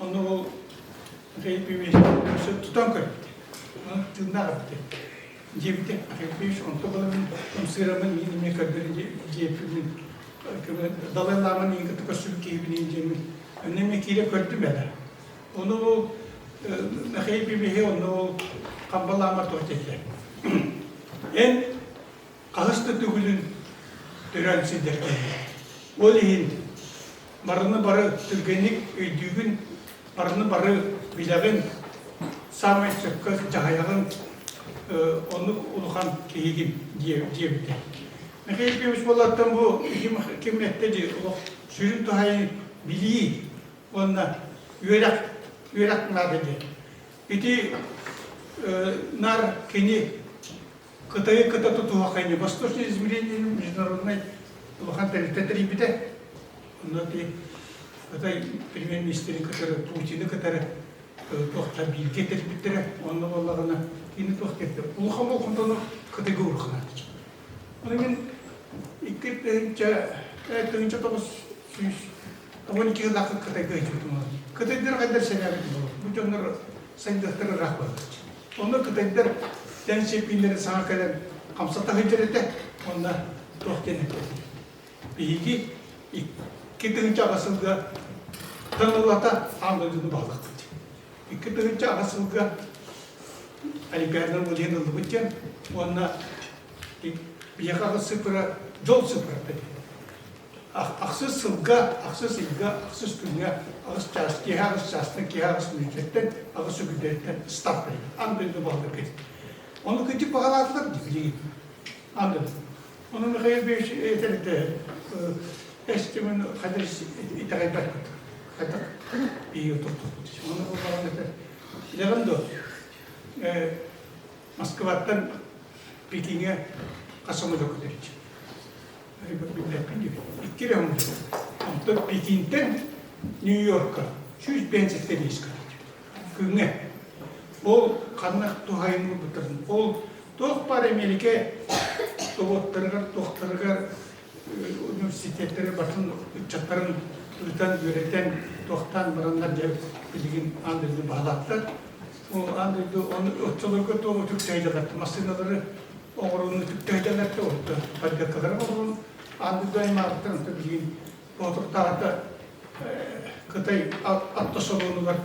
Onu Hepimiz tutan kır. Tırnak yaptı. Cebite hepimiz ontoların sıramın yine kadar cebimin Dalai Lama'nın yine tıkasılık evinin cebimin önüme kire kördü beder. Onu hepimiz onu Kambalama tohtetler. En kahıstı tügülün törensi derken. Olihin barını barı Türgenlik öldüğün barını barı bilagın samet çökkü cahayağın onu ulukan kehigin diyebilir. Hepimiz bolattan bu kimletteci sürün tuhayın biliyi onunla üyerak nadedi. İti nar kini kıtayı kıta tutuğa kayını. Восточное измерение международной ulukan teritory bide. Onunla di Kıtay Pремьер-министрі, который Путин'ı kadar tohta bilgi terbittire, onun Allah'ına yine tohta etti. Uluğam olkundan Kıtay'ı uğurkana atacak. Onun için ilk tığınca 12 yıllık Kıtay'ı geçirdim. Kıtay'dır kadar senemedim olur. Bu canlar sayıdıkları rahbar atacak. Onlar Kıtay'dır den şepinleri sana kadar kamsata hıcırete, onlar tohta etti. Bilgi iki tığınca asılga tanılata anladığını bağlattı. İki tığınca asılga Aliperden bu yenildi bütçen, onunla bir yakalı sıfıra, yol sıfıra dedi. Aksız sılga, aksız ilga, aksız dünya, ağız çarşı, ki ağız çarşıdan, ki ağız mücretten, ağız sübüdetten start dedi. Anladığını bağlattı. Onu küçük bağladılar gibi. Anladım. Onun hayır bir şey yeterli. Estimin kadar itaat etmek. Kadar iyi oturdu. Onu bu bağlamda. Yarın da Moskova'dan Pekin'e Kasım'ı dokudurdu. İki rehum. Ondan Pekin'den New York'a 100 benzetleri iskar. Güne. O kanak tuhayını bitirdim. O tohpar Amerika doktorlar üniversiteleri batın uçakların üreten tohtan baranlar gelip bilgin andırını bağlattılar. андайды оны өтчөлөргө тоғы түктөйділер. Машиналары оңырыны түктөйділер де олды. Подготкалары болуын андайды аймағыттан білген отыртағыда Кытай атты солуыны бар.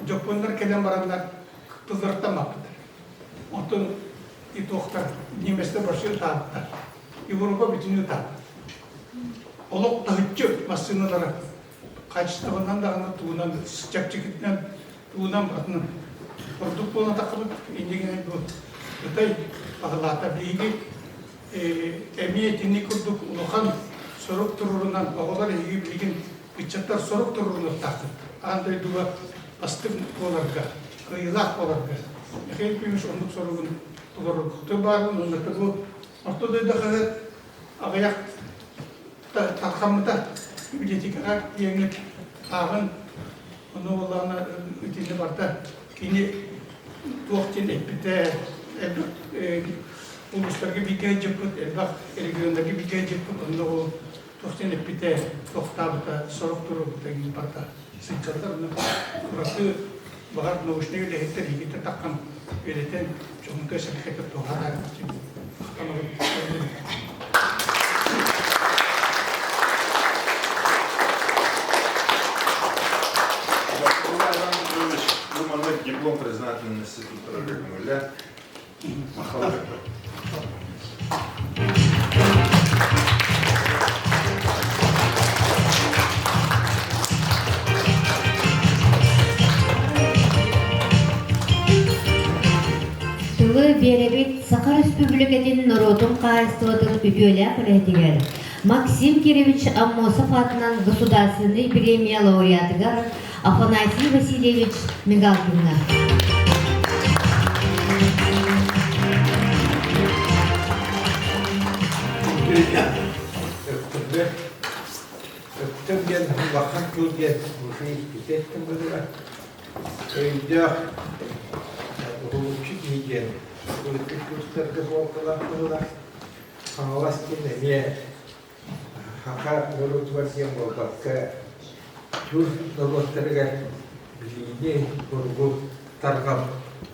Жопондар келен барандар тылдырттамаппыдар. Отын итоқтар неместе башы табыттар. Европа бүтіні табы. Олық тағытчы машиналары качестводан дағына туынан, жап-жекетінен туынан бұратынан құрдық болна тақылып, ендеген бұл Қытай бағылата бейге әмиетіні құрдық ұлыған сұрып тұрырынан, оғылар еге білген үтчаттар сұрып тұрырынан тақып. Андай дуға астым оларға, қиылақ оларға. Еқен көміш ондық сұрығын тұлырықты барын, ондықта бұл ортодайда қағат ағаяқ таққамыда библиотекаға еңіп ағын оны олағына үтені барда кені туақтен әппіті ұлыстарға бекай жеппіт, әлбақ региондарға бекай жеппіт, оны ол туақтен әппіті тоқтабыта, сұрық тұру бұтагын барда сыйқалдар ұрақты бағар наушынығы ләйттер егетер таққан өретен жоғынғы сәлхетер тоғар Диплом признательный институт нуля. Махал. Тылы беребит Сахар Республикатын народун кайыстырдын үтөлә көлетигер. Максим Киревич Аммосов атынан государственный премия лауреатыгар Афанасий Васильевич Мигалкина. Öptümgen vakit kılgen müfeyit ettim böyle. Öyle ruhçu giygen. Politik kurtargı volkalar Kangalastin emiye haka nurut versiyam volkakka Tur nurutlarga bilini kurgu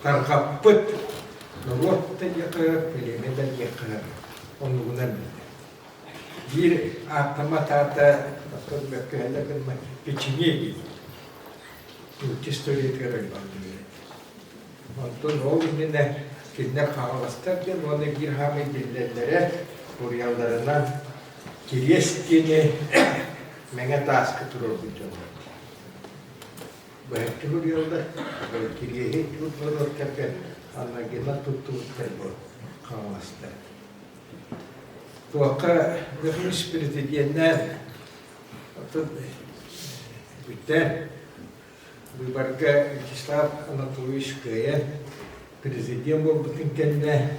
targapıt nuruttan yakar, bilimeden yakar. Onundan bir автоматата bakılmakla geçiniye gidiyor. Türk terörü. Ondan o günde kendine kahvastarken onu bir hamle dillerlere buryalarından kiriyeskini menge taskı turur bütünler. Bu hep turur yolda, kiriye hiç tutulur kerken anlayana tutulur bu kahvastar. Tuaka nefis prezidentler atau bütün bu barga kisah Anatolis kaya prezident bu bütün kendine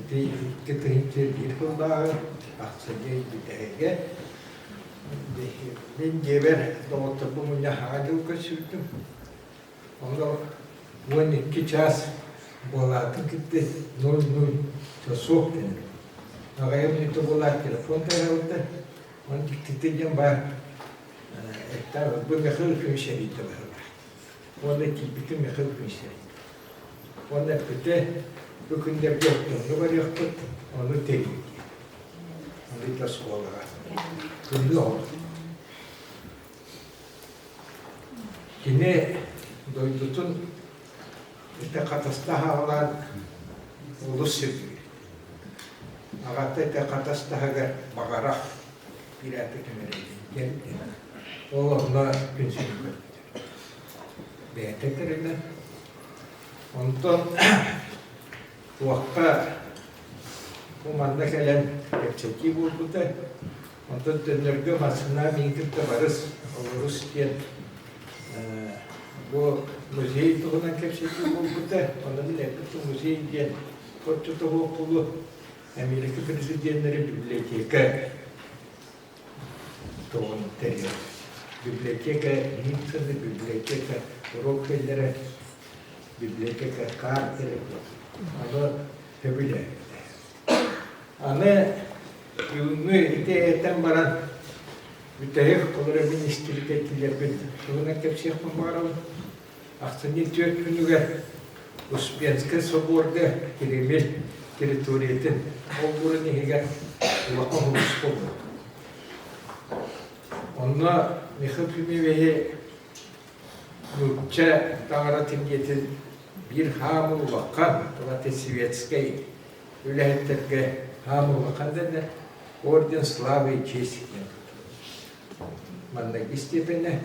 di keterhenti di rumah asalnya di daerah di Jeber doa tabunya hadu kesulitan Allah bukan kicas bola tu kita nol sesuatu Agak itu bola telefon terhadap orang kita jembat, itu bermegah fungsi itu berapa. Orang kita megah fungsi. Orang kita bukan dia jauh, orang dia ikut, orang tinggi, orang itu sekolah, kedua. Kini doyutun kita kata setelah ulus itu. Agaknya katas tahaga bagarah tidak terkendali. Oh, na pensiun. Betul kerana untuk waktu kumanda kalian cekci buat untuk tenaga masna mingkir terbaris urus kian. Bu muziek itu kan cekci buat orang ni itu muziek kian. Kau tu puluh Amerika Prezidentleri biblioteka ton interior. Biblioteka Nixon, biblioteka Rockefeller, biblioteka Carter. Ama tabii Ana yunu ite baran mütehek olarak ministrlikler bir sonra kapsayıp mağaram. Aslında Türk günüge Успенский соборга керемет территориятын ол бурун егер улахан улуспол. Онна Михапимеве Нуча таңара теңгеті bir hamur bakan, Tavate Svetskay, ülhetterge hamur bakan dedi, Orden Slavy Честь. Manna istepene,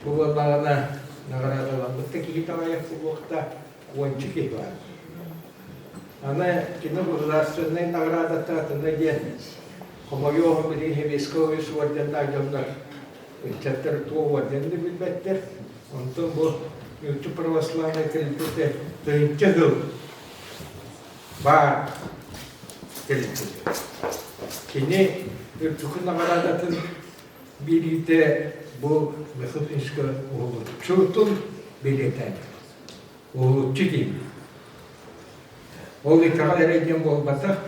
bu vallarına nagradalamıştı ki hitavaya bu vakta onçuk var. Ana kino gozdarstvenной награда татında gel. Komoyoğum bir heveskovi suvardan da gönder. Çatır tuğ vardan da bilbettir. Ondan bu Yurtçu Pravoslavnaya Kalitete tığınca gıl var Kalitete. Kini Yurtçukun nagaradatın birlikte bu Mekhufinska oğlu çurtun belirten oğlu çıkayım. Oğlu itagal edeyim olmasa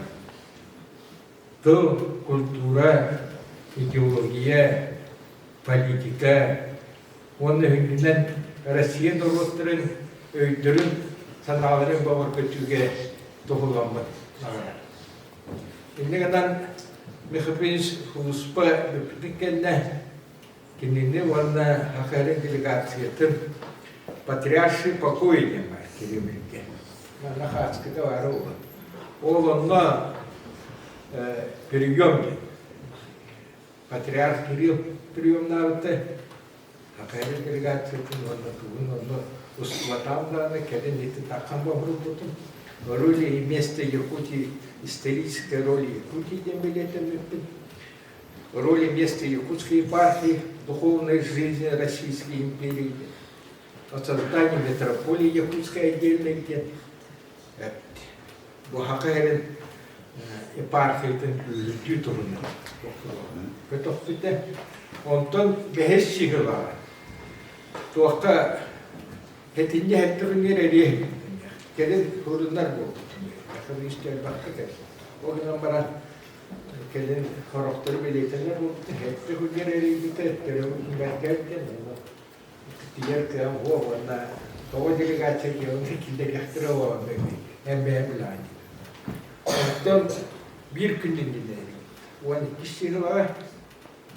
tığ, kultura, ideologiya, politika, onun hükümden Россия народтарын өйдөрүн санааларын бабар көтүүгө тоголганбыт. Иннегенан Михапинс хулуспа бүптүккенне кинини ванна хакарын делегациятын патриарший покой дема келемирге. Мана хацкыда бар ол. Ол онна приём. Патриарх Кирилл приёмнавыты Hakaylı delegasyonun onu Усплатавна, когда не ты так оборудован, роли места Якутии, исторической роли Якутии, роли места Якутской епархии, духовной жизни Российской империи, о создании метрополии Якутской отдельной, где Бухакайрен епархии Дютурна. Ondan behes çıkılar. Tuğka hetince heptürün nereye gelin hurunlar bu. Akıllı işler bakı der. O gün bana gelin karakter belirtenler bu. Heptürün nereye gitti. Televizyon merkezden. Diğer kıyam o valla. Tova delegasyon yolun şekilde yaktırı o valla. Hem bilen. Ondan bir günün gidelim. 12 çıkılar.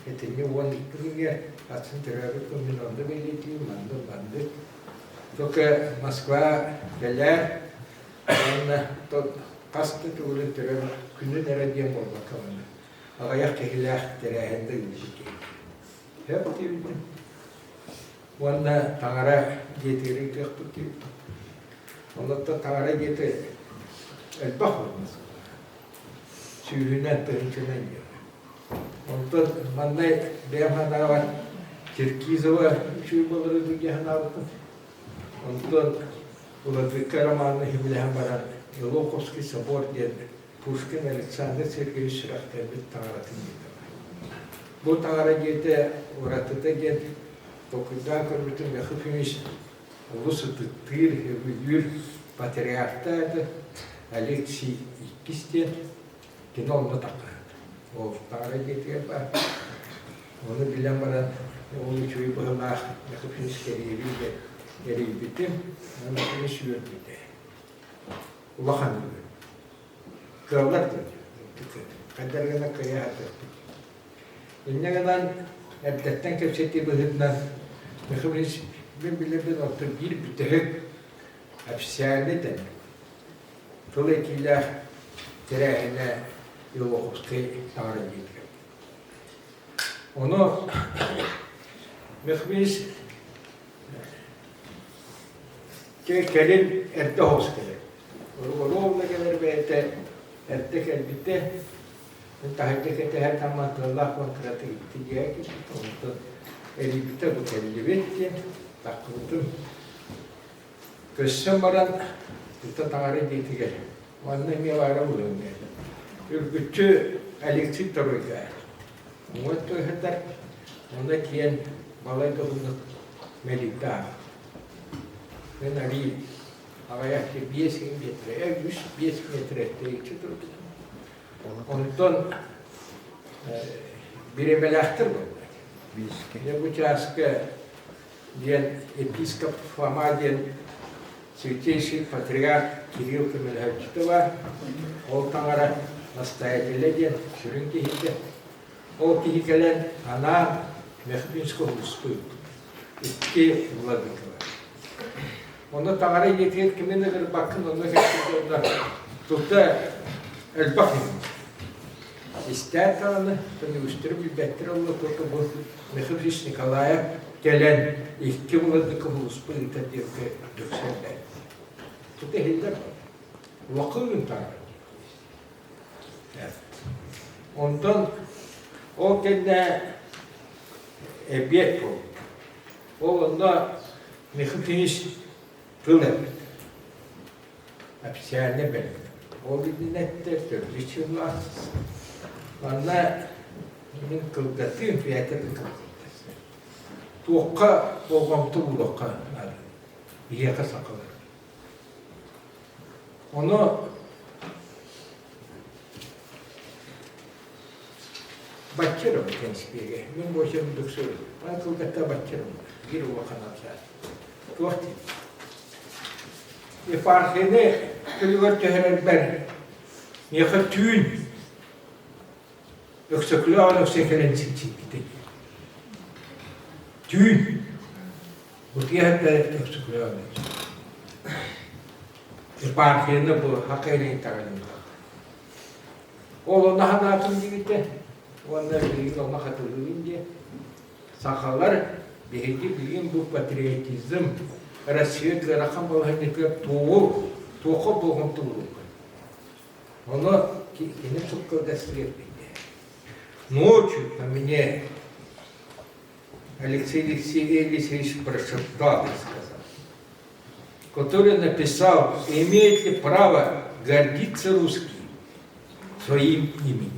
Etenye wani kringe atın terörü kombinanda belirti bandı. Toka Moskva geller ona to pastı tuğlu terör günü nerede oldu kavanı. Ayak kehilah terahende yürüdü. Hep diyordu. Wana tangara getirik yaptı. Onda da tangara getir. Elbah olmaz. Sürünen tırınçından Ondan mandai Behanavan Kirgizova Çubaları Dugyahanavatın. Ondan Vladimir Roman'ı Himlehambaran Yolokovski Sabor diye Pushkin Alexander Sergeyevich Shrakhtevich Tangaratın yedi. Bu Tangarat'ı oratıda gel Tokuddan Kırmızı Mekhufimiş Ulusu Tıttır Hüvülür Patriarhtaydı Alexey İkisten Kinolda takar. O tangara getiriyor var. Onu bilen bana onu çöğü bağlar, Mekhufinsk geri bitim, onu finish yürüdü. Ulakan yürüdü. Krallar diyor. Kadergana kaya hatır. İnne kadar evdetten kevsetti bıhırdan Mekhufinsk birbirlerden otur bir bütühük hapsiyerli denir. Dolayısıyla terahine Yolokovski tangara getiriyor. Onu Mekhufinsk gelin erte hoş gelir. Oğlu gelir ve erte gelbitte tahakkuk her zaman Allah kontratı ihtiyacı gitti. Ondan elbette bu kellibetti. Takıldım. Köşem varan bu tangara getiriyor. Onun ne var o Ürgütçü elektrik tarığı. Muhatto hedder. Onda kiyen balay doğumluk melikta. Ben ali ağayak ki 5 metre, 105 metre tekçi durdu. Ondan bir melahtır bu. Ne bu çarşıda diyen episkop Fama diyen Святейший патриарх Кирилл Камильхачитова, ол таңара настоятельден шүрін кейді. Ол кейкелен ана Мехбинско ұспы, итке Владыкова. Оны таңара етер кемен егір бақын, оны кәсілдерді тұлда әлбақ едім. Истәр тағаны, бұны үстіріп үлбәттір олы тұлды бұл Мехбинс Николаев келен итке Владыкова ұспы итәдерге дүксәлді. Тут ehliler vakıfın tanrı. Ondan o kendine ebiyet oldu. O onda mehfiniş kılır. Hapishane benim. O bir nettir, bir çılmaz. Bana benim kılgatığım fiyatı bir kılgatır. Tuğka boğamtı bulakka. Bir yaka sakılır. Onu bakırım kendisiyle. Ben boşandık söylüyorum. Ben kılgatta bakırım. Bir vakanam zaten. Tuhti. Farkını kılgır töhrer ben. Yaka tüyün. Yoksa kulağın yoksa kelensin çıktı. Tüyün. Bu diğer yoksa kulağın yoksa. Parkirinde bu hakkıyla takılımda. Oğlum daha ne yaptım gibi onlar bilgi olma hatırlayınca sakallar bilgi bu patriotizm Rusya'da rakam olarak tuğu buluntu bulundu. Onu kendine çok gösterdi. Ночью ко мне Алексей Алексеевич прошептал и сказал, который написал, имеет ли право гордиться русским своим именем.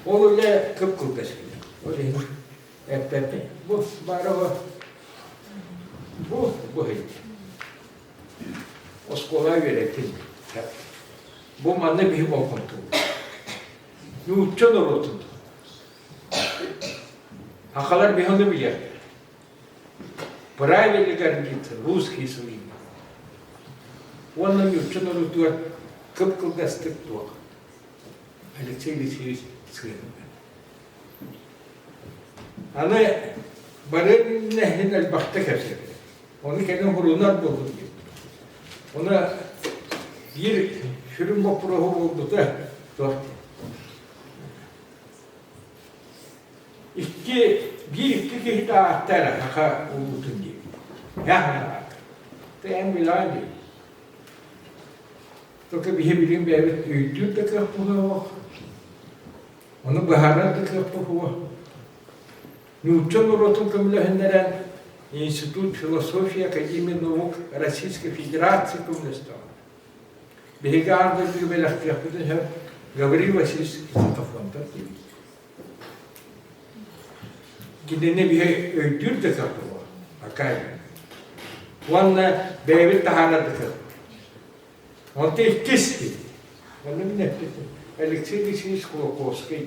Он öyle kıpkırmızı. Öyle hep bu barava bu hep. Oskola veretim. Bu manne bir okuntu. Nutçan orotun. Hakalar bir hanım bilir. Правильно гордиться русский своим. Он нам учил народ как колгастык тух. Алексей Алексеевич сын. Она барынна хинал бахта кәсер. Оны кәден хурунар болды. Она bir şürün bapurahı oldu da tuh. Bir iki daha tera haka oldu diye. Ya, tem biladi. Toka bilim bir evet ödül de kapığı. Onu baharat da kapığı. Newton Ротом Камилхенерен Институт философии Академии наук Российской Федерации Коммунистов. Бегарды бюбелях приходят, говорил Василий Сатофонтов. Gidene bir öldür de kapığı. Bakayım. Onunla beyvi taharadık. Onu tek kesti. Onu ne dedi? Alexey Skolokovskiy.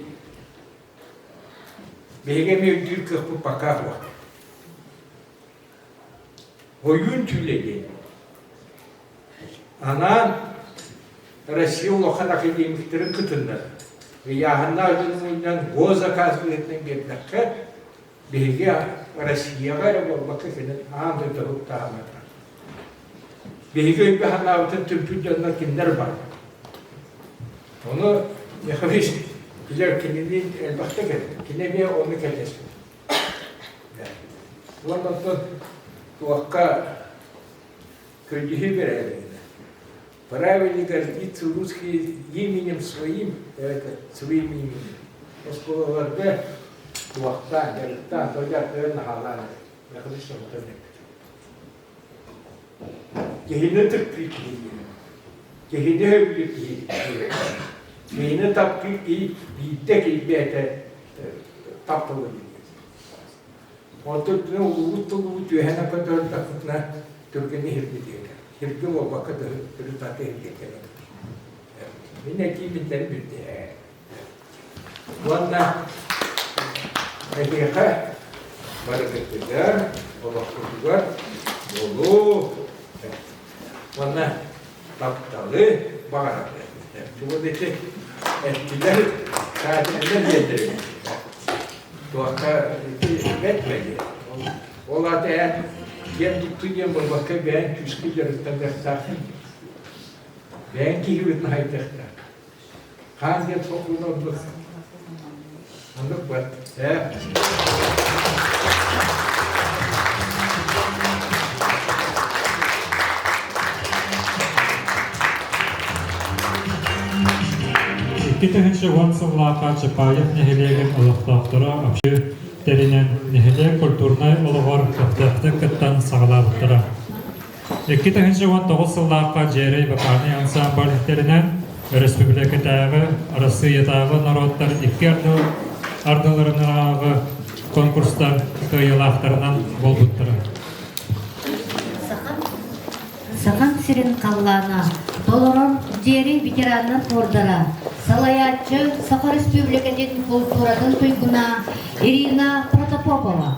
Beyge bir öldür kapı bakar var. Oyun tüledi. Anan Россия улахан академиктерин кытындар. Яханна ödülünden go zakazı etnen бердакка беге Россияга болмакка кенен аңды туруп таамата. Беге баханавтын түпүдөннөр кимдер бар. Onu яхавиш билер кененин элбахта керек. Кенеме onu келес. Ondan туакка көйдүхи берели. Правильно гордиться русским именем своим, это своим именем. Осколоварда, туахта, герта, тоя нахалана. Я хочу что это не. Кехине тыкпики, кехине блики, кехине таппики, битеки бете тапталы. Вот тут ну лут юхена который так на только не хирбидега. Hirgim o bakıda rütate hirgekene. Yine kiminleri bildi. Valla Ege'ye baraketler, Allah kurtular, dolu, Ona taptalı bağırak. Bu dedi etkiler saatinde yedir. Doğaka etmedi. Ola da yen tuttu yen bakka ben küskü yarıkta göstersin. Ben ki gibi haydıkta. Hangi topluluğun oldu? Anlık var. İki tühünçü vansıllaqa Çapayef nehelegen ılıqtaqtıra apşı terinen nehele kulturnay oluğar köftəxtə kıttan sağlalıqtıra. İki tühünçü van toğusıllaqa Jerey Bakarni ansambl terinen Respublikadağı, Rossiyadağı narodlar iki ardılarınağı konkurslar kıyılaqtırından bolbuttıra. Сахан сирин қаллана, толорон жери ветеранын ордара, салаятчы Саха Республикаден культурадын туйгуна Ирина Протопопова.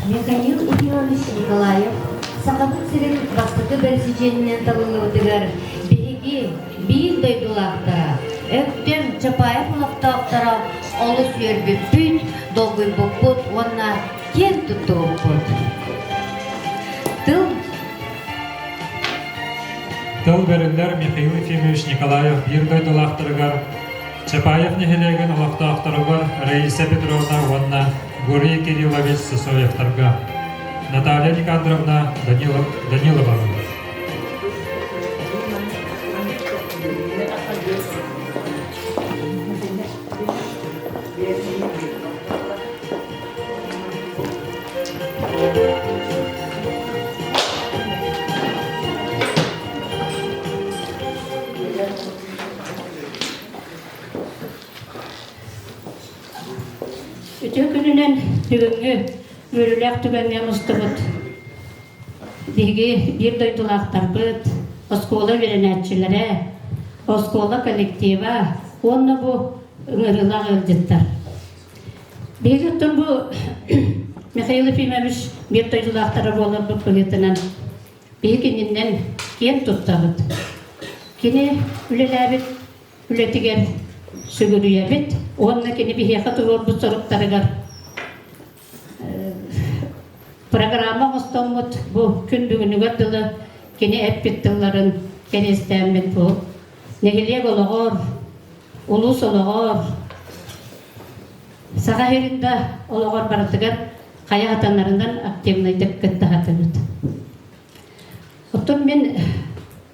Михаил Ильич Николаев, Сахабын сирин бастығы бәрсіченінен талылығыдығар береге бейін дойдулақтара, өктен Чапаев ұлақтақтара олы сүйербі бүт, долгый бұқпұт, онна кен тұтты бұқпұт. Тыл берілдер Михаил Ефимович Николаев бір дойдулақтырығар, Чапаев нехелеген ұлақтақтырығар Раиса Петровна онна Гурий Кириллович Сосоевтарга, Наталья Никандровна Данилова. Өтөкүнүнен бүгүнгү өрүләк түгәнгә мустыбыт. Деге бир дойдулактар быт. oskola verenetçilere, oskola kolektiva, onu bu ıngırılan öldürdüler. Bir gün bu Mikhail Efimovich bir toyluqtara olur bu kılığıtınan bir gününden kim tuttağıdı. Kini ülelebit, ületiger sügürüyebit, onunla kini bir hekat olur bu soruktarıgar. Programa ostomut bu kündüğünü gördüğü kini hep bittiğlerin kini istenmek bu. Negiliyek olur, ulus olur, sağa herinde olur baratıgar, kaya hatanlarından aktivnaydık gıttı hatırlıdı. Otur ben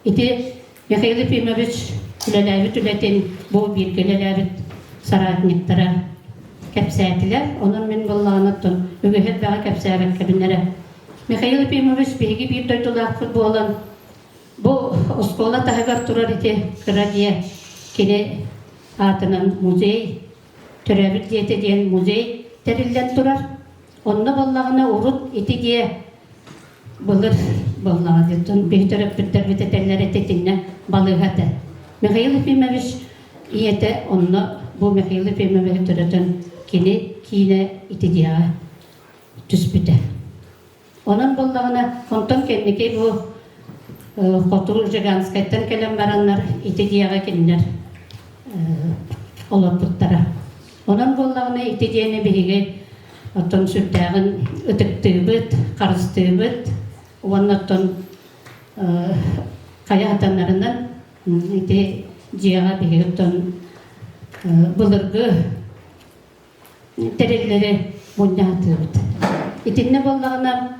iti Mikhail Efimovich ülelebit ületin bu bir ülelebit saratniktara kepsetiler. Onun men bollağınattın. Ügühet bağa kepsebek kabinlere. Mikhail Efimovich begi bir doydulak futbolan bu oskola tahagar turar iti kıra diye kini atının muzey türebit diyete diyen muzey terilden turar. Onunla bollağına urut iti diye bulur bollağı diyorsun. Bir törep bitter biteteller etetinle balığı hata. Mikhail Efimovich iyete onunla bu Mikhail Efimovich türeten kine iti diye tüspüte. Onun bollağına konton kendiki bu Kotur Jiganskay'tan gelen baranlar iti diye kinler olur tuttara. Onun bollağına iti diyene birige oton süttağın ıtıktığıbıt, karıstığıbıt, ondan kaya hatanlarından iti diye birige oton bulurgu terilleri bunda hatırlıdı. İtinne bollağına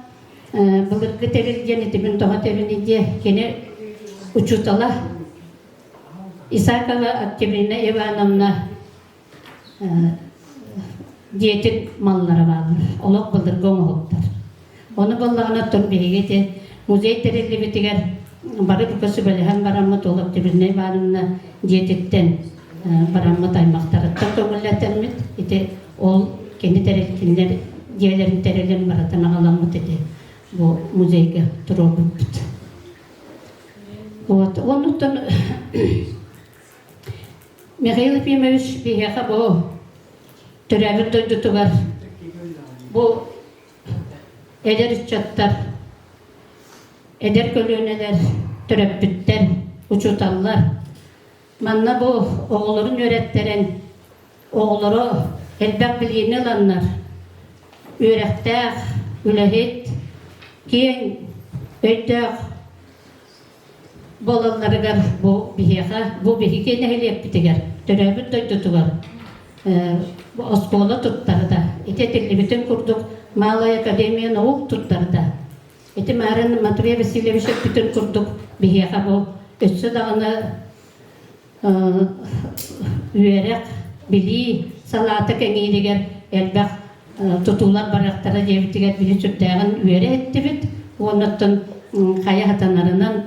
bulurgu terilgen itimin toğa tevini diye gene uçutala İsakava Aktebrine Evanamna diyetin mallara bağlı. Olak bulurgu oğullar. Onu bollağına ton birigeti muzey terilli bitiger barı bukası böyle hem barammat olak Aktebrine Evanamna diyetitten barammat aymaktarıttan toğullatanmit iti ol kendi terilkinler diğerlerin terillerin baratana alamut edi bu muzeyge turobut. Onun ton Mikhail Efimovich bir yaka bu türevir doydutu var. Bu eder içatlar, eder kölüneler, türevbütler, uçutallar. Manna bu oğulların öğretlerin, oğulları elbek bilgini alanlar. Ürektek, ülehit, kiyen, öydek, bolanlarıgar bu bihiyaka, bu bihike nehiliyek bitiger. Türevir doydutu var. Bu oskola tuttarı da. İte tilli bütün kurduk, Malay Akademiya Noğuk tuttarı da. İte Maran Matveya Vasilyevic'e bütün kurduk bihiyaka bu. Üstü dağına üyerek, bili, salata kengidiger, elbek tutular baraktara cevittiger bili süttağın üyere etti bit. Ondan kaya hatanlarından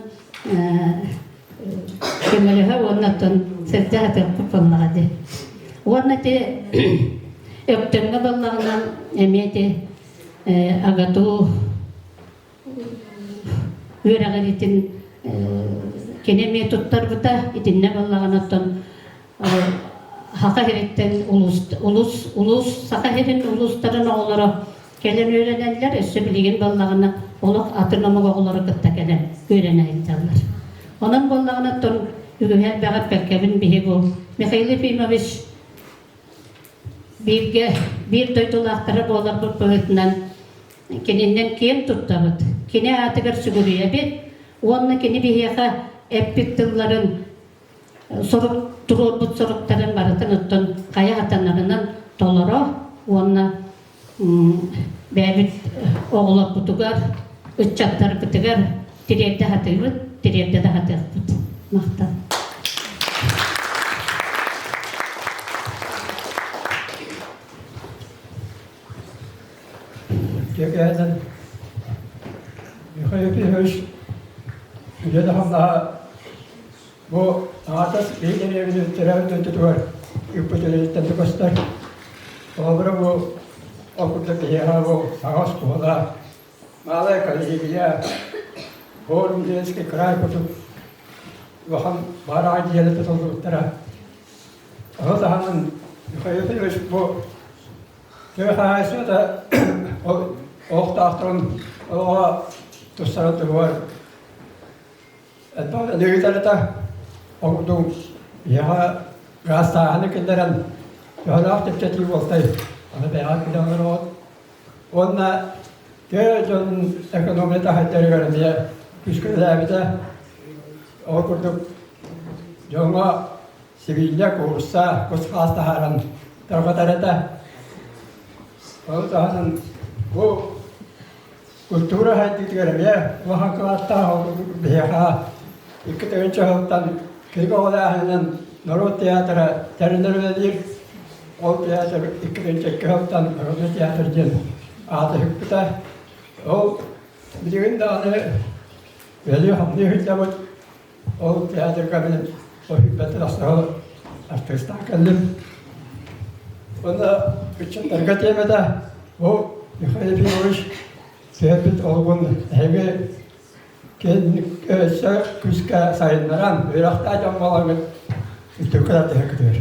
kemelehe ondan sevde hatırlık vallahi. Ondan te öptürme ballağından emiyeti agatu üyeregeritin kenemiye tuttar buta itinne ballağınattan haka heritten ulus saka herin ulusların oğulları gelen öğrenenler össü bilgin ballağına oluk atırnamak oğulları kıtta gelen öğrenenler. Onun ballağınattan ügüher bağıp bekkebin bihi bu. Mikhail Efimovich bir doydulaqtara bolar bu pöğütünden keninden kim tuttağıdı. Kene atıgar sügürüye bit. Onunla kene bihiyaka eppiktılların soruk durur bu sorukların baratın öttün kaya hatanlarından dolara onunla bebit oğulak butugar uçaktar bitigar direvde hatırlık direvde de hatırlık mahtar. Gege'den Mikhail Efimovich şöyle daha bu atas bilgileri evinin terörü tutuyor. İpuçları tanıdıklar. Sonra bu okuldaki ya bu savaş kola Malay Kalesi'ye forum diyeski kray kutu Waxan bara diyele tutulduktara. O zamanın yukarıda bu köhayesi da o tahtın o tutsarı var. Etbağda ne gider de okudum. Ya gazetehane kinderen yola tepketi voltay. Ana beyan kidanlar o. Onna Gölcün ekonomide hayatları görmeye küskürlerde o kurduk. Jonga sivilya kursa kuskasta haran taraftarata. O zaman bu kultura hayatı görmeye vahakatta biha iki önce halktan kirikoğlahanın Narod tiyatra terindirilir. O tiyatro iki önce halktan Narod tiyatrocun adı hüküte. O bilgin dağını veli hamdi hükümet o tiyatro kabinin o hükümetin aslında artista kendim. Onda üçün tergat yemede o yukarı bir oluş sehbet olgun hemi kendini küske sayınlaran Irak'ta canmalarını Türkler teşekkür ediyor.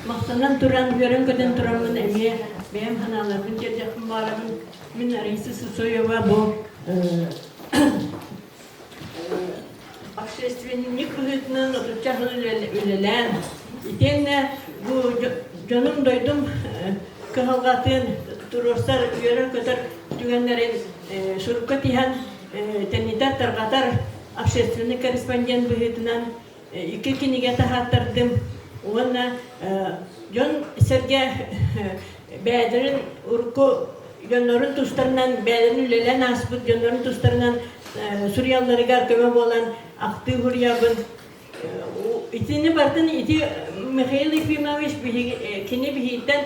Maqsanan turan görün köden turamın emiye benim hanalarımın gerçekten bağlamın min arayısı soyuva bu общественник büyütünün oturacağını ülelen itenle bu canım doydum kıhalgatın turuslar görün köder düğünlerin şurkat ihan tenidar targatar общественник korrespondent büyütünen iki kinige tahattırdım. Ona John Serge Beylerin urku John'ların tuşlarından Beylerin ülelen asbut John'ların tuşlarından Suriyalileri garkıma olan aktı huriyabın itini bardan iti Mikhail Efimoviç kini bihitten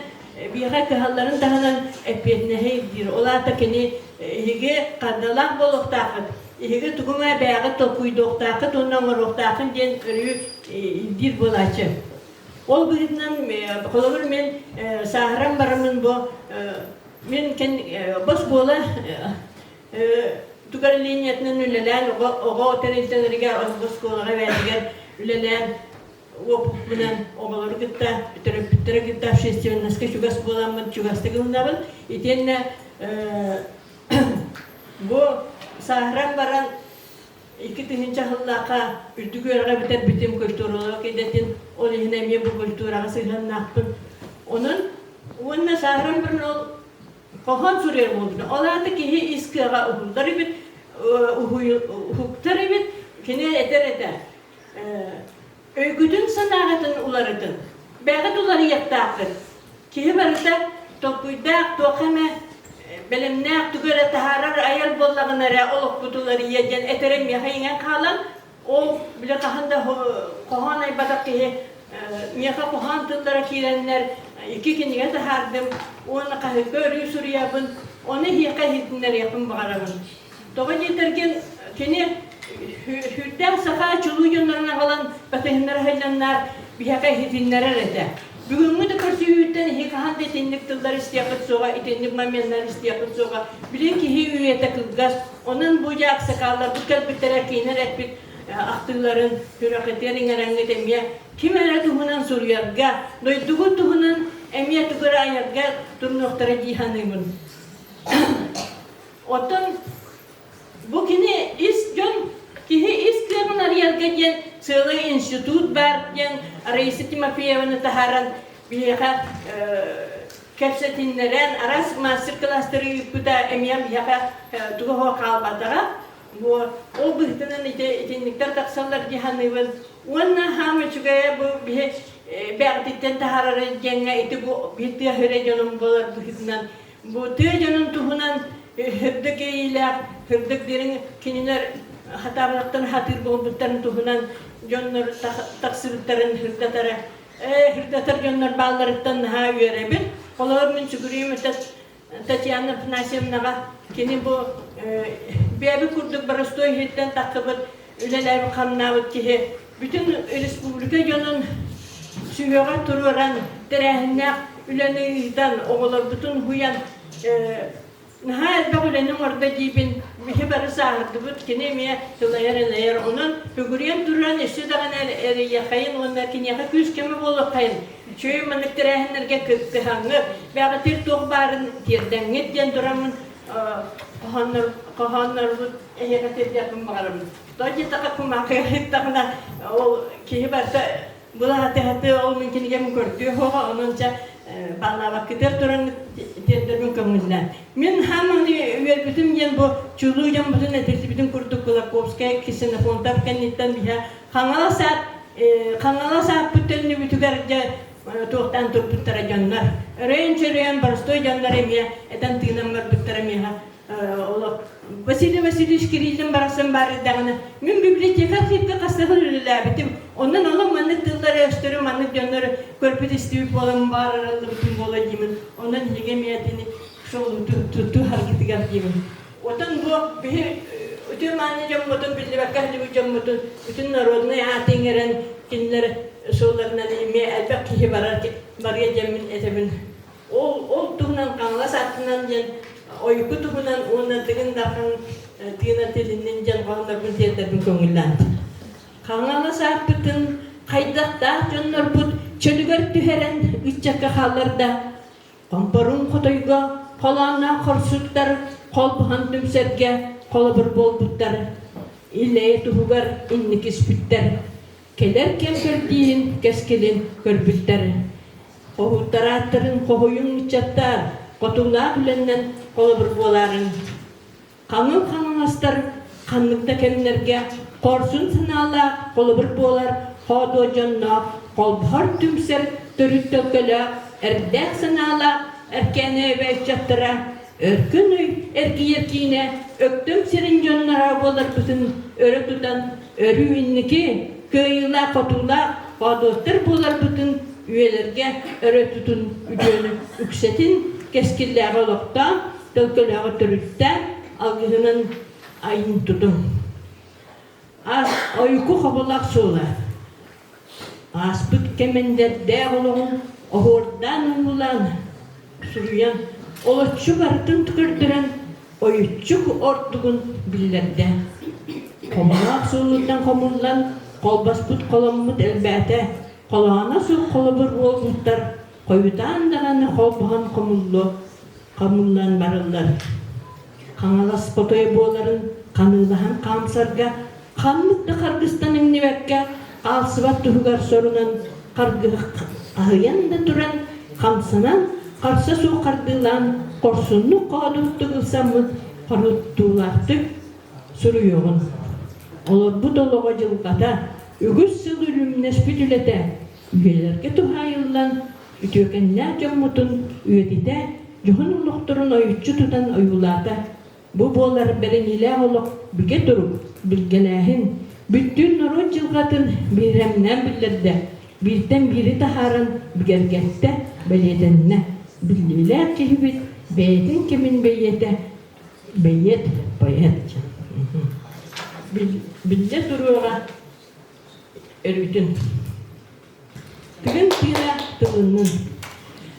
biha kahalların tahanan epetneheydir. Ola ta kini hige kandalah boluqtaqıt. Hige tukuma beyaqı tokuyduqtaqıt ondan oruqtaqın den örü dir bolaçı. Ol büyütünden kolabır men sahram barımın bu men ken boş bola tukar linyatının ülelen oğa televizyonları boş kola verdiler ülelen o bunun oğulları gitti bitirip gitti şestiyon nasıl şugas bolamın şugasta gönderin itenle bu sahram baran iki tühünce hıllaqa ültükörge biter bitim kültürolog edetin ol ihnemiye bu kültüraga sığınaqpın. Onun sahran birin ol kohan surer boldu. Olatı kihi iskiga uhulları bit uhukları bit kine eter. Öygüdün sanağatın ularıdın. Bağıt uları yaktaqır. Kihi barıda topuydaq toqame belimnaq tugara taharar ayal bollağınara oluq butuları yeden eterem yahayıngan kalan o bile kahanda kohan ay badak kihi miyaqa kohan tıllara kirenler iki kinige tahardım onu kahı körü suriyabın onu hiyaqa hitinler yapın bağarabın. Toğa yeterken kini hüddağ sağa çuluğu yönlerine kalan batayınlara haylanlar biyaqa hitinlere rete. Bugünkü de karşıyütten hikahan detenlik tıllar istiyakıt soğa, itenlik mamenler istiyakıt soğa. Bilin ki hi üyete kılgaz, onun buca aksakallar, bu kalbitlere kiner etbit aktılların, hüraketlerin arangı demiye. Kim era tuhunan soruyarga, doyduğu tuhunan emiye tukara ayarga, turnoktara cihanıyımın. Otan, bu kini kihi isklerin arayarga gen, Sığlı institut var, gen Reisi Timofeyev'ini taharan biyaqa kepsetinleren aras master klasları yüküda emiyem biyaqa tuğu qalbatağa. O bıhtının itenlikler taksallar cihanıvın. Ona hamı çugaya bu bihe bağditten tahararı genge iti bu bihtiya hüre canım bolar bıhtından. Bu tüye canım tuğunan hırdık eyiler, hırdıklerin kiniler hatablıktan hatır boğulukların tuğunan Jonlar taksirlerin hırdatara, hırdatar jonlar bağlarıktan daha üyerebir. Olar min şükürüyüm Tatyana Pnasyevnaga kini bu bebi kurduk barastoy hitten takıbıt ülelay kannavut ki bütün respublika jonun süyoga tururan terehinnak üleniyden oğular bütün huyan Naha elbağılanın orada giyibin bir barı sağırdı bu kine miye tılayar onun hüguriyen duran eşi dağın yakayın onlar ki yaka küs kemi bolu kayın şöyle manık terehenlerge kıttı hangı bağı tir toğ barın tirden gitken duramın kohanlar bu yaka tir yakın bağırım dolayı taka kumakaya hittağına o ki barda bula hati o mümkün yemin gördüğü hoğa onunca bana vakitler duran derdim kömürler. Men hamani verbitim yen bu çuluğum bütün etekli bütün kurduk Kulakovskaya kisine fontar kenitten biha kanala saat bütün ne bütügerce tohtan turputtara canlar. Reyen barstoy canlar emiye eden tinamlar puttara miha. Ola Vasily Şkiril'in barasın bari dağına. Men biblioteka tipte kastahırlar bitim. Ondan ola manık dılları östürü manık canları körpüt isteyip olan var aralı bütün bola gimin. Ondan hegemiyetini şolu tu hareketi gimin. Otan bu bir ötü mani jamutun billi bakahli bu jamutun bütün narodna yatin eren kinler şollarına ime elbette ki barar ki bariye jamin etebin. O tuhnan kanla satından yen oyku tuhunan ona tigin dakan tigin tilinin jan kanlar bin tiyatebin köngülan. Kanala sapıtın kaydakta canlar put çölüger tüheren üççaka hallarda komparun kotoyga kolana korsutlar kolbuhan tümserge kolabır bol butlar illeye tuhugar innikis bütler keler kem kördiğin keskelin körbütler kohutarattırın kohoyun içattar kotula bilenden kolabır boların kanın astar kanlıkta kemlerge korsun sınala kolabır bolar hodo canna kolbahar tümser törüt tölkele erdek sınala erkene ve çattıra örkünü erkiine öktüm serin canlara bolar bütün örü tutan örü inniki köyüla kotula hodotır bolar bütün üyelerge örü tutun ücünü üksetin keskillere olukta tölkelere törütte algısının ayın tutun. Az oyku kabalak sola. Az büt kemender dağılığın ohordan ulan sürüyen olutçu barıtın tıkırdıran oyutçuk ortuğun billerde. Kabalak solundan kamullan kolbas büt kolamut elbette kolağına su kolabır olmutlar koyudan dağını kolbahan kamullan barıllar. Kanalas potoya boğların kanılahan kamsarga kanlıkta Kırgızistan'ın nivekke alsıvat tuhugar sorunan ahıyan da duran kamsanan karsa su kardılan korsunlu kağıduttu kılsamı karuttuğlardık sürüyoğun. Olur bu doluğa cılgada ügüz sıl ülüm nespitülete üyelerge tuhayıllan ütökenler cammutun üyedide Juhun uluqturun oyutçu tutan oyulata bu boğlar berenile oluq bige durup bilgelehin bütün nurun cılgatın biremden bilirde birden biri taharın bigergette beledenne billiler kehibit beytin kimin beyete beyet bayet bilde duruğa erütün tügün tira tığının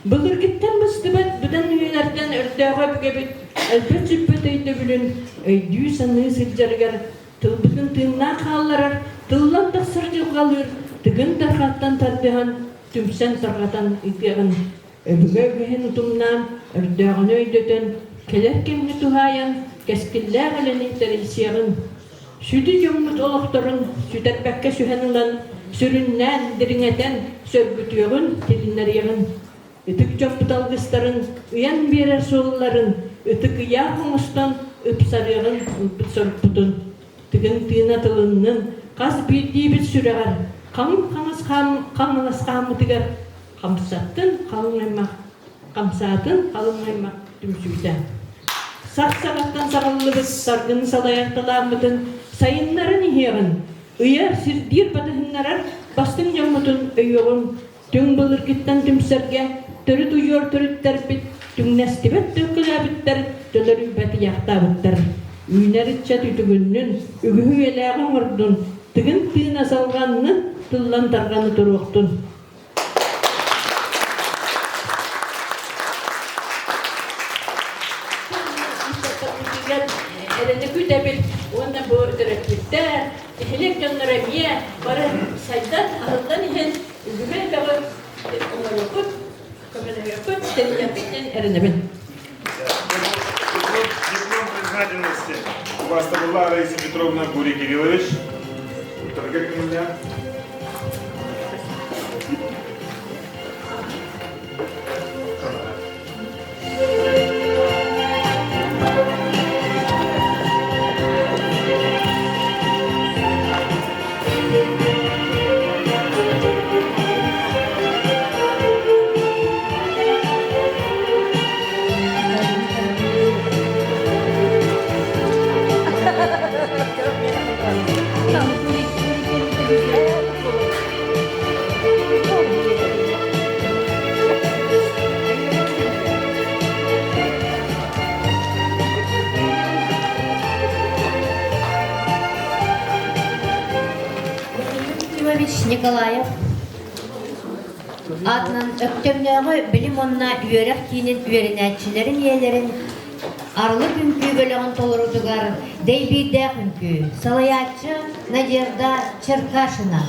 Bılırgitten bıstıbat büden üyelerden örtüğe bügebit elbet sübbet eyde bilin öydüğü sanığı silcargar tılbıtın tığına kallar tıllan taksır cılgalır tığın tarhattan tardıhan tümsen tarhatan itiğin öbüge öbühen utumnan örtüğün öydötün keler kemli tuhayan keskiller ölenikler ilsiyağın südü cömmut oluqturun süterbekke sühenılan sürünnen diringeten sörgütüğün tilinler yağın Ütük çöpüt algısların, uyan birer soğulların, ütük yağmıştan öpsarığın ıpıt sorputun. Tügün tığına tılının, kas bildiği bir süreğer, kanılas kamı tıgar, kamsattın kalınmaymak, kamsatın kalınmaymak tümsüyden. Sak-sakattan sağlıbıt, sargını salayaktalarmıdın, sayınların ihiyağın, uyar sirdir batıhınlarar, bastın camutun öyoğun, tüm bılırgitten tümserge, törü duyuyor törü terpit, tüm nestibet tökülabitler, tölörü beti yaktabitler. Üyneritçe tütügünün, ügühü eleğin vurdun, tıgın tığına salganını, tıllan targanı duruktun. ödüleklikler, ehlek canlara miye, bari saydan ahıldan ihen, güven dağı, onları okut, kamerayı okut, seni yapıkten erinemin. Диплом признательности. У вас была Раиса Петровна Гурий Кириллович. Как меня? Николаев Adnan öptümlüğü bilim onunla üyerek kinin üyerenetçilerin üyelerin arlı günkü bölümün tolurdugar deybide günkü salayatçı Nadirda Çerkaşina.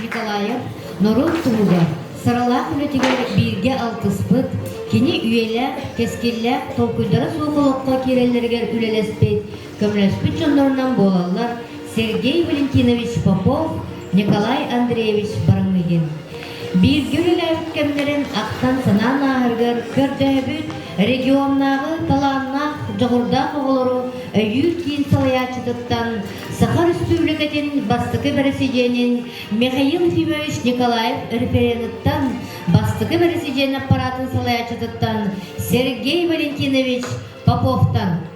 Николаев, Норун Тумуга, Саралақ үлетігер бірге алқыспыт, кені үйелер, кескелер, толкуйдары соқылыққа керелергер үлелеспет, көмілеспет жонларынан болалар Сергей Валентинович Попов, Николай Андреевич Барамыгин. Bir gülüler kemlerin aktan sanan ağırgır kördöbüt regionnağı talanna жоғырда оғылыру үйір кейін салаячыдықтан Сахар Республикатын бастықы бірісіденін Михаил Ефимович Николаев референттан бастықы бірісіден аппаратын салаячыдықтан Сергей Валентинович Поповтан.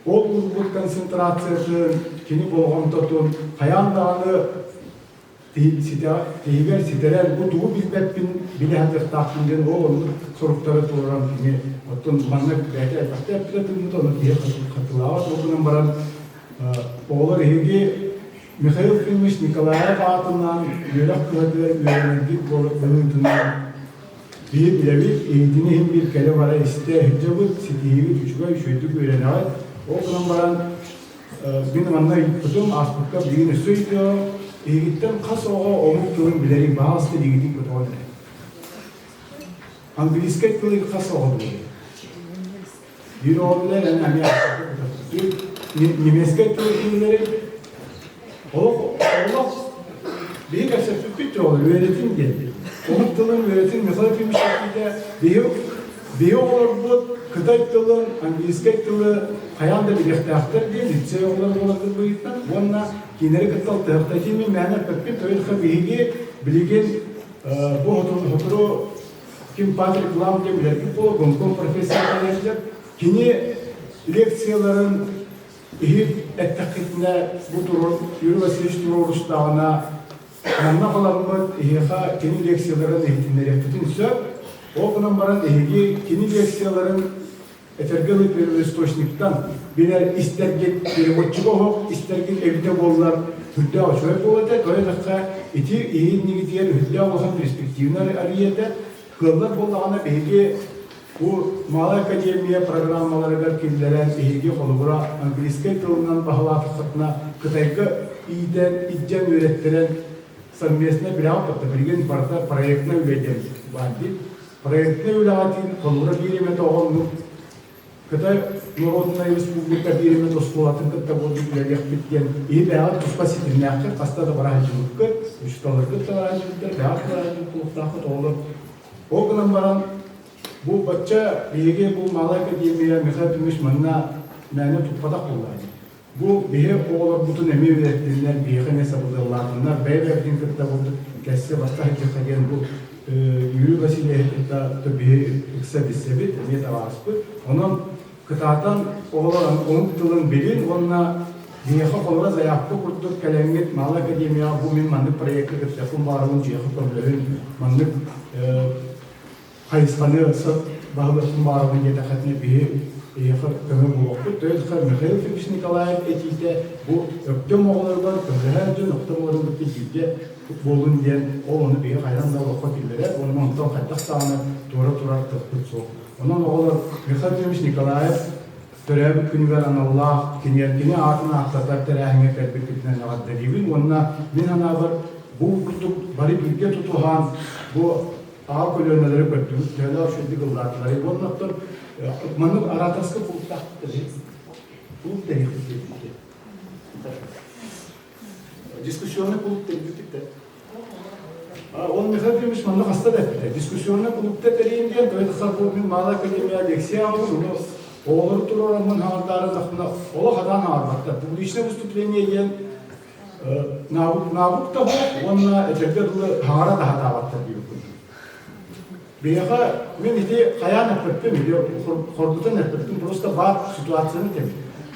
Ол концентрациясын, кені болған тұтын, қаян дағаны Tihiger siteler bu tuğu bilmepin bile hazır tahminen o onu sorukları doğuran kimi otun mannak belki elbette yapılatın onu diye katılavat okunun baran oğlar higi Mikhail Filmiş Nikolayev altından yölek kıladılar üyelendik bölüntünden bir bilevi eğitini hem bir kere vara iste hıcabı sitihivi küçüğe üşüydük öğrenevat okunun baran benim anla yıkıdım aslında birini söylüyor İgitten kas oğa omuk turun bileri bazı digidik beton. Anglisket kılık kas oğa bileri. Bir oğullar yani Nimesket kılık bileri. Allah bir kasıtlı bir oğul öğretim geldi. Omuk turun öğretim mesela bir şekilde bir oğul bu kıtay turun Anglisket turun hayanda bir ihtiyaçtır diye litse oğullar olabilir bu yüzden. Bununla kineri kıtal tırtakimin mehnet pekpin toyul bilgi bilgin bu hoturu kim Patrick Lam diye bilir ki bu Gongkong profesörlerce kini leksiyaların ihip ettakitine bu turun yürüvesiş turu Rus'tağına anna kalanımı ihiha kini leksiyaların eğitimleri yaptığınsa o bunun baran ehiги kini leksiyaların Etergelik bir istoşniktan birer istergit perevotçu boğuk, istergit evde bollar hüdde açığı boğuda, öyle dakika iti iyi nigitiyer hüdde olsan perspektivler ariyede kıllar bollağına belki bu Mala Akademiya programmaları verkilleren belki kolubura Anglisket yolundan bahalatı katına Kıtayga iyiden idcen öğrettiren samimiyesine bir hafta bilgin parta proyektine üyeden vardı. Proyektine üyelatin kolubura bir yemet oğulunu Когда Народная Республика беременна сколатын кытта болдук легек биткен и бәгат спасительный акыр каста да баражылыкка үчталырды баражылыктар бәгат баражылыктахы толып ол гынан баран бу бачча биге бу Мала Академия Михаил Тумиш манна мәне туппадак буллайды бу бие оолар бутун эме үреттилер биге несе булдыларынар бәйбәбдин кытта болдук кәссе баста хекеген бу Юрий Васильев кытта бие иксе бисебит эме таваспы onun kıtaatan oğlan onun tılın bilin onunla diyeha kolora zayaplı kurduk kelenget Mala Akademiya bu min mandık proyekti kıttakın varılın ciheha kolorun mandık hayıskanı sat bağlasın varılın yetakatını bihi diyeha kömür bulaklı töyütkar Mikhail Filmiş Nikolayev etiyde bu öptüm oğlarlar kömürler dün öptüm oğlarlar etiyde futbolun diyen oğlanı bihi hayran da vakfa killere onun ondan kaytak sağını doğru tıktık soğuk onun oğlu Mikhail Filmiş Nikolayev Törebi Künüveren Allah Kinyerkini ağzına aktatar terahime perspektifine nağaddedibin onunla min hanavar bu kutup bari bilge tutuhan bu ağ kolonileri gördüğümüz tövler şöyle kıllarları onunla manık arataskı bulup taktır bulup terihlik diskusyonu bulup terihlik de он Михаил Фильмович манна хasta da yaptı. Diskusyonuna kulüpte tereyim diye böyle sabun Mala Akademiya leksiya alır onu. Oğulları turlarının havardarı takımda ola hadan ağırmakta. Bu işine vüstüpleniye yiyen nabuk da bu. Onunla eteklerle hara da hata vakta diyor. Beyha ben iti kayan yaptım. Korkutan yaptım. Prosta var situasyonu tem.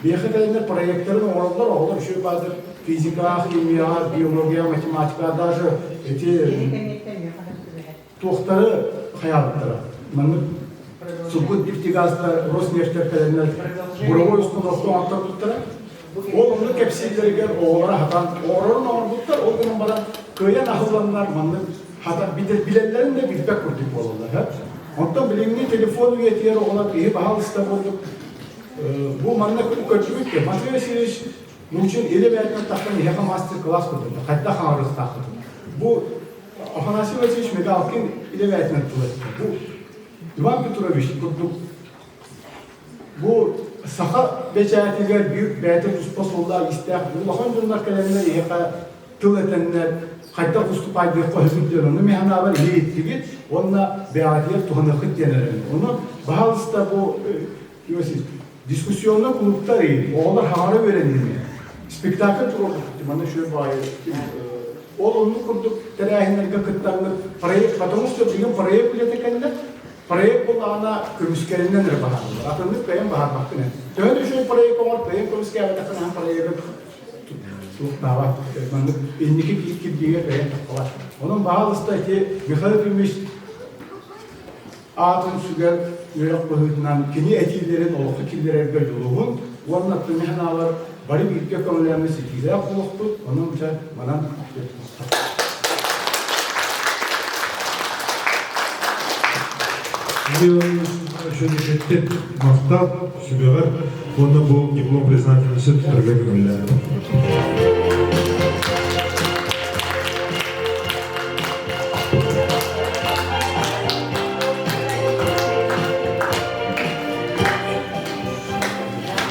Beyha kadar projektlerin oğullar şu bazı fizika, kimya, biyologiya, matematika, даже эти tohtarı hayatları. Manık Sukut İftigaz'da Rosneft'te kalemler buravı üstüne doktor antardıkları. Oğlumlu kepsilleri gel oğlara hatan. Oğların ağırdıklar. O günün bana köye nahılanlar manık hatan. Bilenlerin de bilpek kurduk olurlar. Ondan bilimli telefonu yetiyor olan iyi bahal istedim. Bu manık kötülük de. Matviyesiz Mümkün ele verdiğin takımı yaka master class kurdum. Hatta harız takımı. Bu Afanasy Vasilyevich Megalkin ile verdiğin bu Ivan Petrovich kurduk. Bu saha becertiler büyük beter uspasollar ister. Bu lahan bunlar kalemler yaka tıl etenler hatta kustup aydığı kohezimler onu mehana var iyi ettiği onunla beatiyer tuhanakıt yeneler. Onu bahalısında bu diskusyonla kulüpler iyi. Oğlar hara verenilmiyor. Spektakl kurduk. Bana şöyle bağlı. Onu kurduk. Terahimlerge kıtlarını proyekt. Потому что bizim proyekt bile tekenler. Proyekt bu ana kömüskerinden de baharlar. Atıldık kayın bahar baktı ne? Döndü şöyle proyekt var. Kayın kömüskeri de kan proyekt. Tuhtava, indiki kirdiğe göre takılar. Onun bağlısındaki Mikhail Ефимович atın süger yürek boyutundan kini etkilerin oluqı killere bir yoluğun onun hakkı mihnalar bari bir ülke konularını seçiyle yapılıqtı. Onun için bana Şöyle şiddet, maktab, sübüğer, onu bu diplom признательности tutturga gönüller.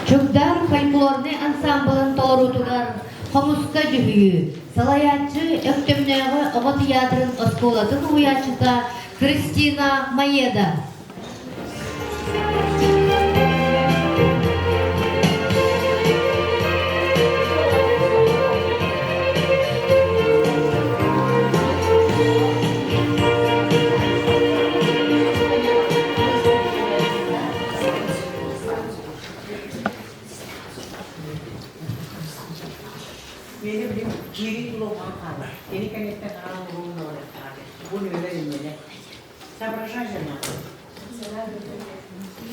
Çökdar folklorni ansamblın torutugar Xomuska jühüyü, salayatçı öktümnäge Oba teatrın oskolatın uyaçıda Kristina Mayeda. Benim kiri tulokan kala. Ini kan kita kalau ngomong oleh kala. Bunu verin beni. Соображай же надо.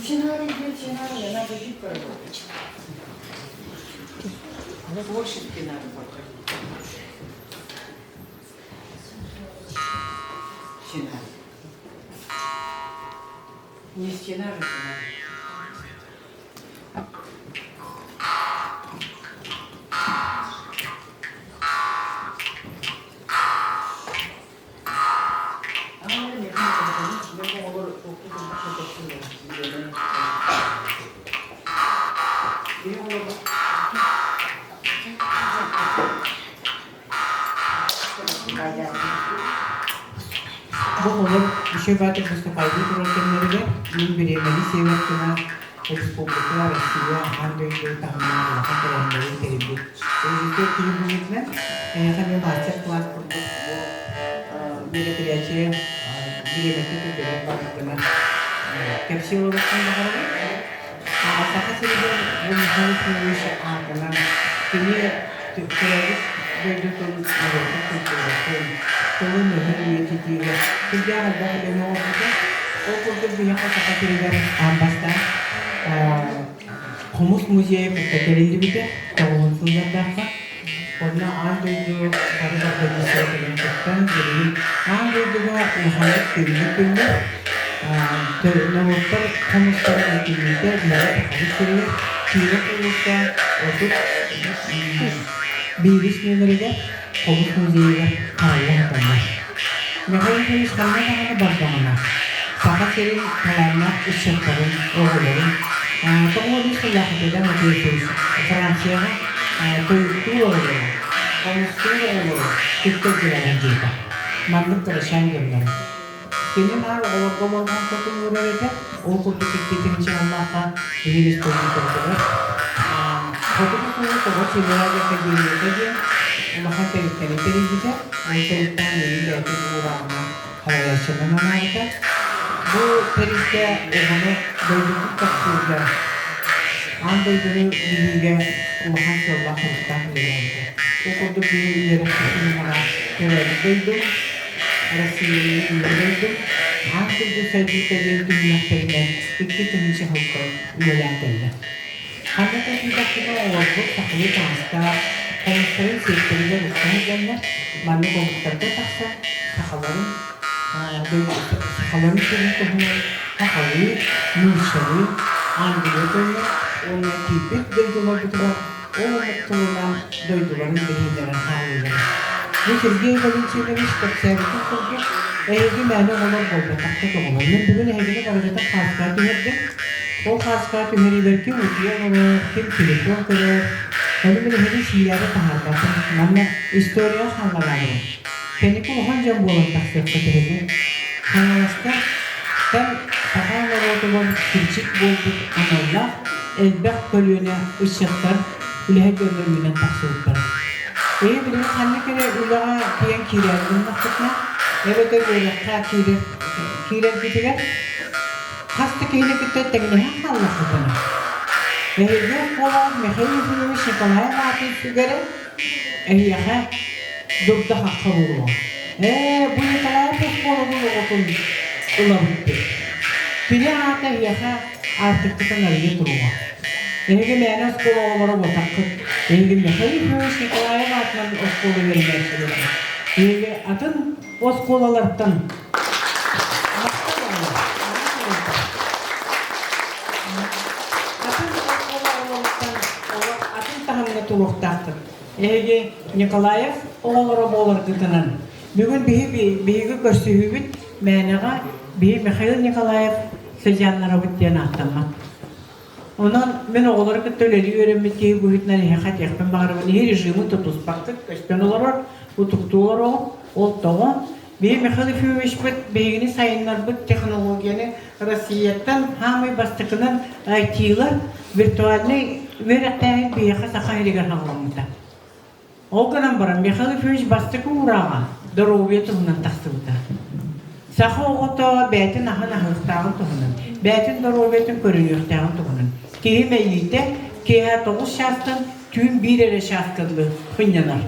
Сценарий надо жить проработать. Творчески надо подходить. Сценарий. Не сценарий, Bu olur Şöbate Mustafa'yı projelerinde birimleri severtine Respublika Россия Андойды Тахмар Хакаранları teribuk. Özellikle tribünetine kami master-class kurduk. Bu mereperiyaçı birimeti tüdüler bakımına tepsi olarak bakarım. Asaka sürede bu Mikhail Ефимович ağırlanan kini Türkçeleri Döydütülük Kılın mühüriyeti değil. Tüccar adamı dönüyor olmadı. O kurdu bir yakın sakatırılar ambasta. Komus Müziği mütekelinde bir de kavunsuzlar daha. Onunla Andöy'de karıda bölgesel çoktan gelip Andöy'de uhanlık sevgili günde Navuklar komusların etkiliyde bunlara takılıp sürüyor. Çiğlik olursa otup Biris nömerinde Komus Müziği'yle kararlı hatanlar. Mikhail Ефимович kanına bakmamına. Fakat senin kalanına ışıkların, oğulların Tomo bir selahat eden ötüyorsunuz. Fransiya'da koyukluğu oluyor. Konusluğu oluyor. Türkçe'den cihda. Manlık karışan gönderir. Senin her olurdan kötü nurlarıyla o kurdu kitletin için Allah'a bilir koyukluğu. Fotoğrafını kadar şeylerle geliyor. Allah'a terikleri teriklice. O terikten yeni de uğrağına paylaşımın anayda. Bu terikte onu doyduklık kapsızda. Andöydüğünü bilgiyle Allah'ın sallallahu aleyhi o kurdu bir yere tutulmana doydum. Rusya'yı doydum. Andöydü sevdikleri dünyaklarından iki tümüce halkı üyelendirdi. Hanımefendi dakika oldu, taklit hasta, konuşların sektörüyle Rusya'nın manlı komutlarda taksa, sakaların sürüm tohumu, takalı, nurşalı, Andöydüğünü onun tipik duydular bitirir, o mutluluğuna duyduların birliğinden haliyle. Bu Sergey Valençiyeviç Kapsayev'in kurdu, evde məni olur bolda takta tohumunun, bugün evde karıcada kaskar tüherdi. O kaskar tüheriler kim uçuyor olur, kim telefon kurur, onu heri şiirleri taharlatır, manna istoriya sangalanır. Kendi kuhan bolan taksırtı tüherdi. Kanalasta, sen sahanlar otulan küçük bolduk anarlar, elbek kölüğüne ışıklar, ülehe göndermeden taksırtlar. Bilin kanlı kere ulağa kiyen kirerin nakıtına, evet böyle kiren bitiler, hasta kehine kütte teknehe kalmak bana. Ve yok olan Mikhail Ефимович Nikolay Martin Süger'e Ehiyaha durda hakkı bulma. Bu Nikolay Poskoloğlu okun olabilir. Biri hatta ehiyaha artık tıkan araya durma. Ehiyaha meyana skoloğulara botakıp, ehiyaha Mikhail Fyodorovich Nikolay'a atman o skolu verilmektedir. Ehiyaha atın o skolalardan Tuluktaktır. Ege Nikolayev oğulları boğulur gıtınan. Bugün bihi göstüğübüt mənağa bihi Mikhail Nikolayev sözyanlara büttiyen ahtamad. Ondan men oğulları gıtöleli öğrenmet keyi büyütnen hekat yakpen bağırıbın iyi rejimi tutuspaktık. Köşpen olar utuktuğular ol toğu. Bihi Mikhail Fyodorovich beyini sayınlar büt teknologiyani Rusiyetten hamı bastıkının IT'lar virtualini verekten bir yaka sakaylıgar hağlamıda. O kadar baran Mikhail Fyodorovich bastıkı uğrağa daroviyatı hunan taksıbıda. Sakı oğuta beytin ahın ahıqtağın tuğunan. Beytin daroviyatın körünüqtağın tuğunan. Kehi meyyite, kehi 9 şastın tüm bir ere şastıqlı hınyanar.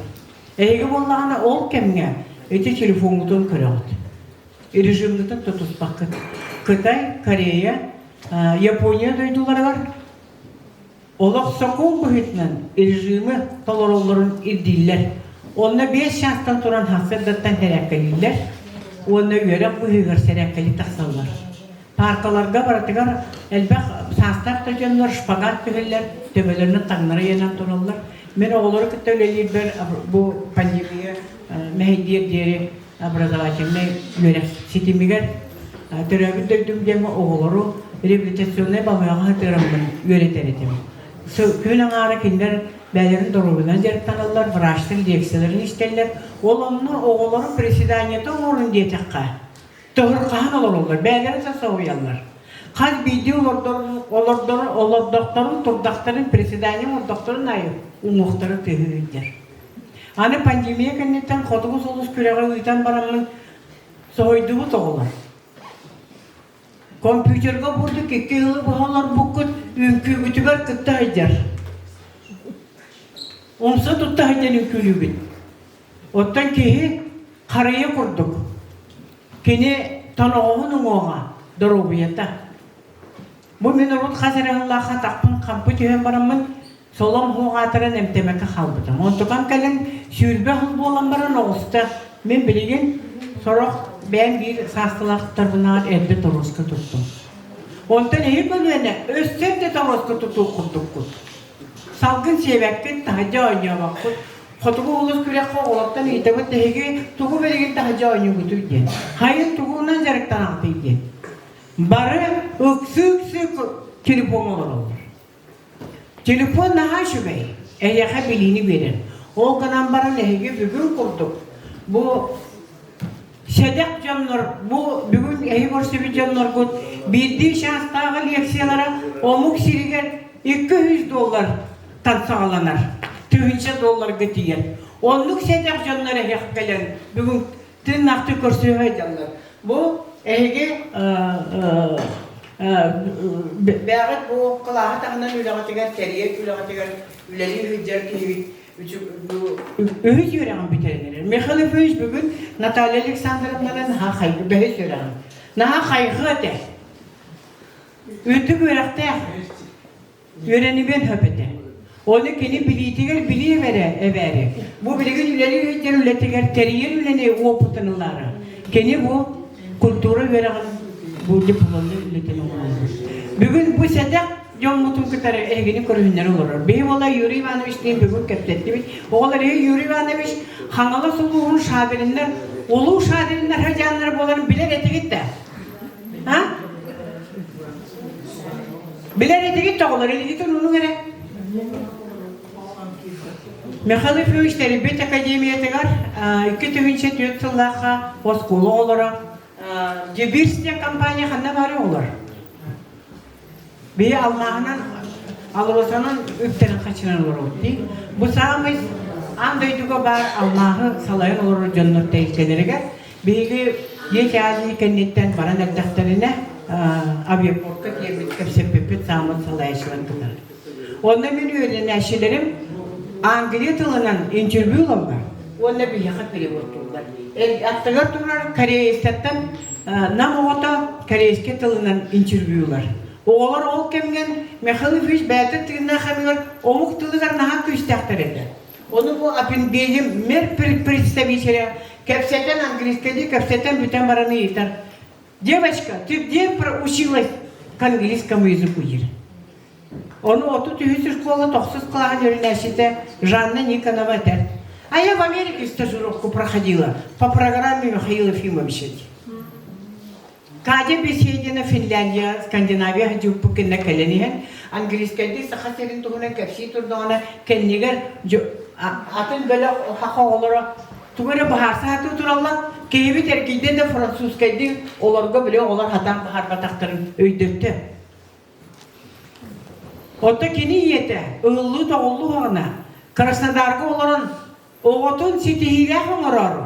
Ege bollağına ol kemge eti telefonutun kırağıdı. Rejimlitin tutuspakı. Kıtay, Koreya, Japonya duyduları var. Olaq Sokol büyütmen rejimi tolarolların irdiller. Onunla 5 şanstan turan hasırdattan terekkeliler. Onunla göre bu hüger terekkeli taksallar. Parkalarga baratıgar elbaq sanstar tacanlar, şpagat tügeller, töbelerinin tanlara yanan turallar. Men oğulları kütöleli bu pandemiya mehediyet diyeri образовательный göre sitimiger terapi döktüm deme oğulları rehabilitasyonuna bağlayan terapiden yöneterim. Köyün ağrı kinler beylerin doğruluğundan zerktanırlar, vraçtır direksilerini isterler. Olanlar oğulların presidaniyeti olurun diye tekka. Doğru kahan olurlar, beylerin de soğuyanlar. Kaz bildiği olur doktorun, turdaktarın, presidaniyen olur doktorun ayı, umuhtarı tühüydür. Hani pandemiye kennetten kodugu solus küreğe uytan baramın soğuyduğu toğular. Kompüterga burada kekki hılı bahalar bukut ünkü bütüber kıtta hacar. Onsa tutta hacar ünkülü bit. Ottan kehi karaya kurduk. Kini tanağının oğa darobiyata. Bu minurut khazarallah'a taqpın kampı tühen baramın solam hoğatıran emtemeke halbıdım. Ontukan kalın sürbe hıl bolan baran oğusta. Men bilgin sorak ben bir sastılak tarafından elbet toroska tuttum. Ondan iyi bölüğüne östen de toroska tutuğu kurduk. Salgın sebekten tahaca oynuyor vakit. Kotuğu ulus kürekle oğlaktan itabet dehegi tuğu belirgin tahaca oynuyor götürdü. Hayır tuğuğundan zarıktan altıydı. Barı ıksı telefon olur. Telefon naha şübey. Eyyaka bilini verir. O kanan barı lehegi bugün kurduk. Bu Şedek canlar, bu bugün ehi borçlu canlar gut bildiği şanstağı leksiyalara omuk siriger $200 sağlanar. $200 getiyen. Onluk şedek canlara yakgelen bugün tırnaktı körsüğe canlar. Bu ehi Bəğət bu qılağı tağından üləğətigar, teriyek üləğətigar, üləli hüccər ki, ühüz yüreğim bitirenler. Mikhail Fyodorovich bugün Natalya Aleksandrovna'nın naha kaygı, behis yüreğim. Naha kaygı öte. Ütü görekte, yöreni ben höpete. Onu kini bilitiger, biliye vere. Bu bilgin üleri hüccər ületiger, teriyer üleni o putanıları. Kini bu kulturu vereğin. Bu diplomalı ülkenin olur. Bugün bu sedek John Mutun kıtarı evini körünler olur. Benim olay Yuri Ivanoviç diye bugün kaptetti. Oğulları Yuri Ivanoviç hangalı soluğun şadirinler, oluğu şadirinler hıcanları boların biler eti gitti. Ha? Biler eti gitti oğulları, eli gitti onu göre. Mikhail Fyodorovich Bit Akademiyeti var. 2004 yıllığa o skolu olarak Cebirsi'de kampanya hanna bari olur. Bir Allah'ın Allah'ın üptenin kaçıran olur. Bu sağımız andaydığı bar Allah'ı salayın olur cennette ilkelerine. Bir yekâzi kennetten baran ekdaktarına aviaportka diye bir kapsep pepet sağımız salayışılan kadar. Onda benim öyle neşelerim Angliya tılından interview olma. Onda bir yakın perevod turlar. Attılar turlar Koreyistan'dan namoğata Koreyski tılından interviewlar. Oğlar ol kemgen Mekhalifis bäte tığına xamiyor omuk tılılar naha küstahtar eder. Onu bu apin beyim mer представителя капсетен английский, капсетен бүтән бараны етер. Девочка, ты где проучилась к английскому языку? Onu 30 школа, 90 класс университета Жанна Никонова. А я в Америке стажировку проходила по программе Михаила Ефимовича. Кадя беседина Финляндия, Скандинавия, Джупу кенне каленихен, английский сахасерин тугуна капси турдона кеннигер атын böyle haqa olarak tuğra baharsa hatı turallar keybi terkide de Fransızcaydı olarga bile olar hatam harba taktırın öydöktü. Otta kini yete ıllı da ollu hana Krasnodarga olaran oğutun sitihiyle hangararı.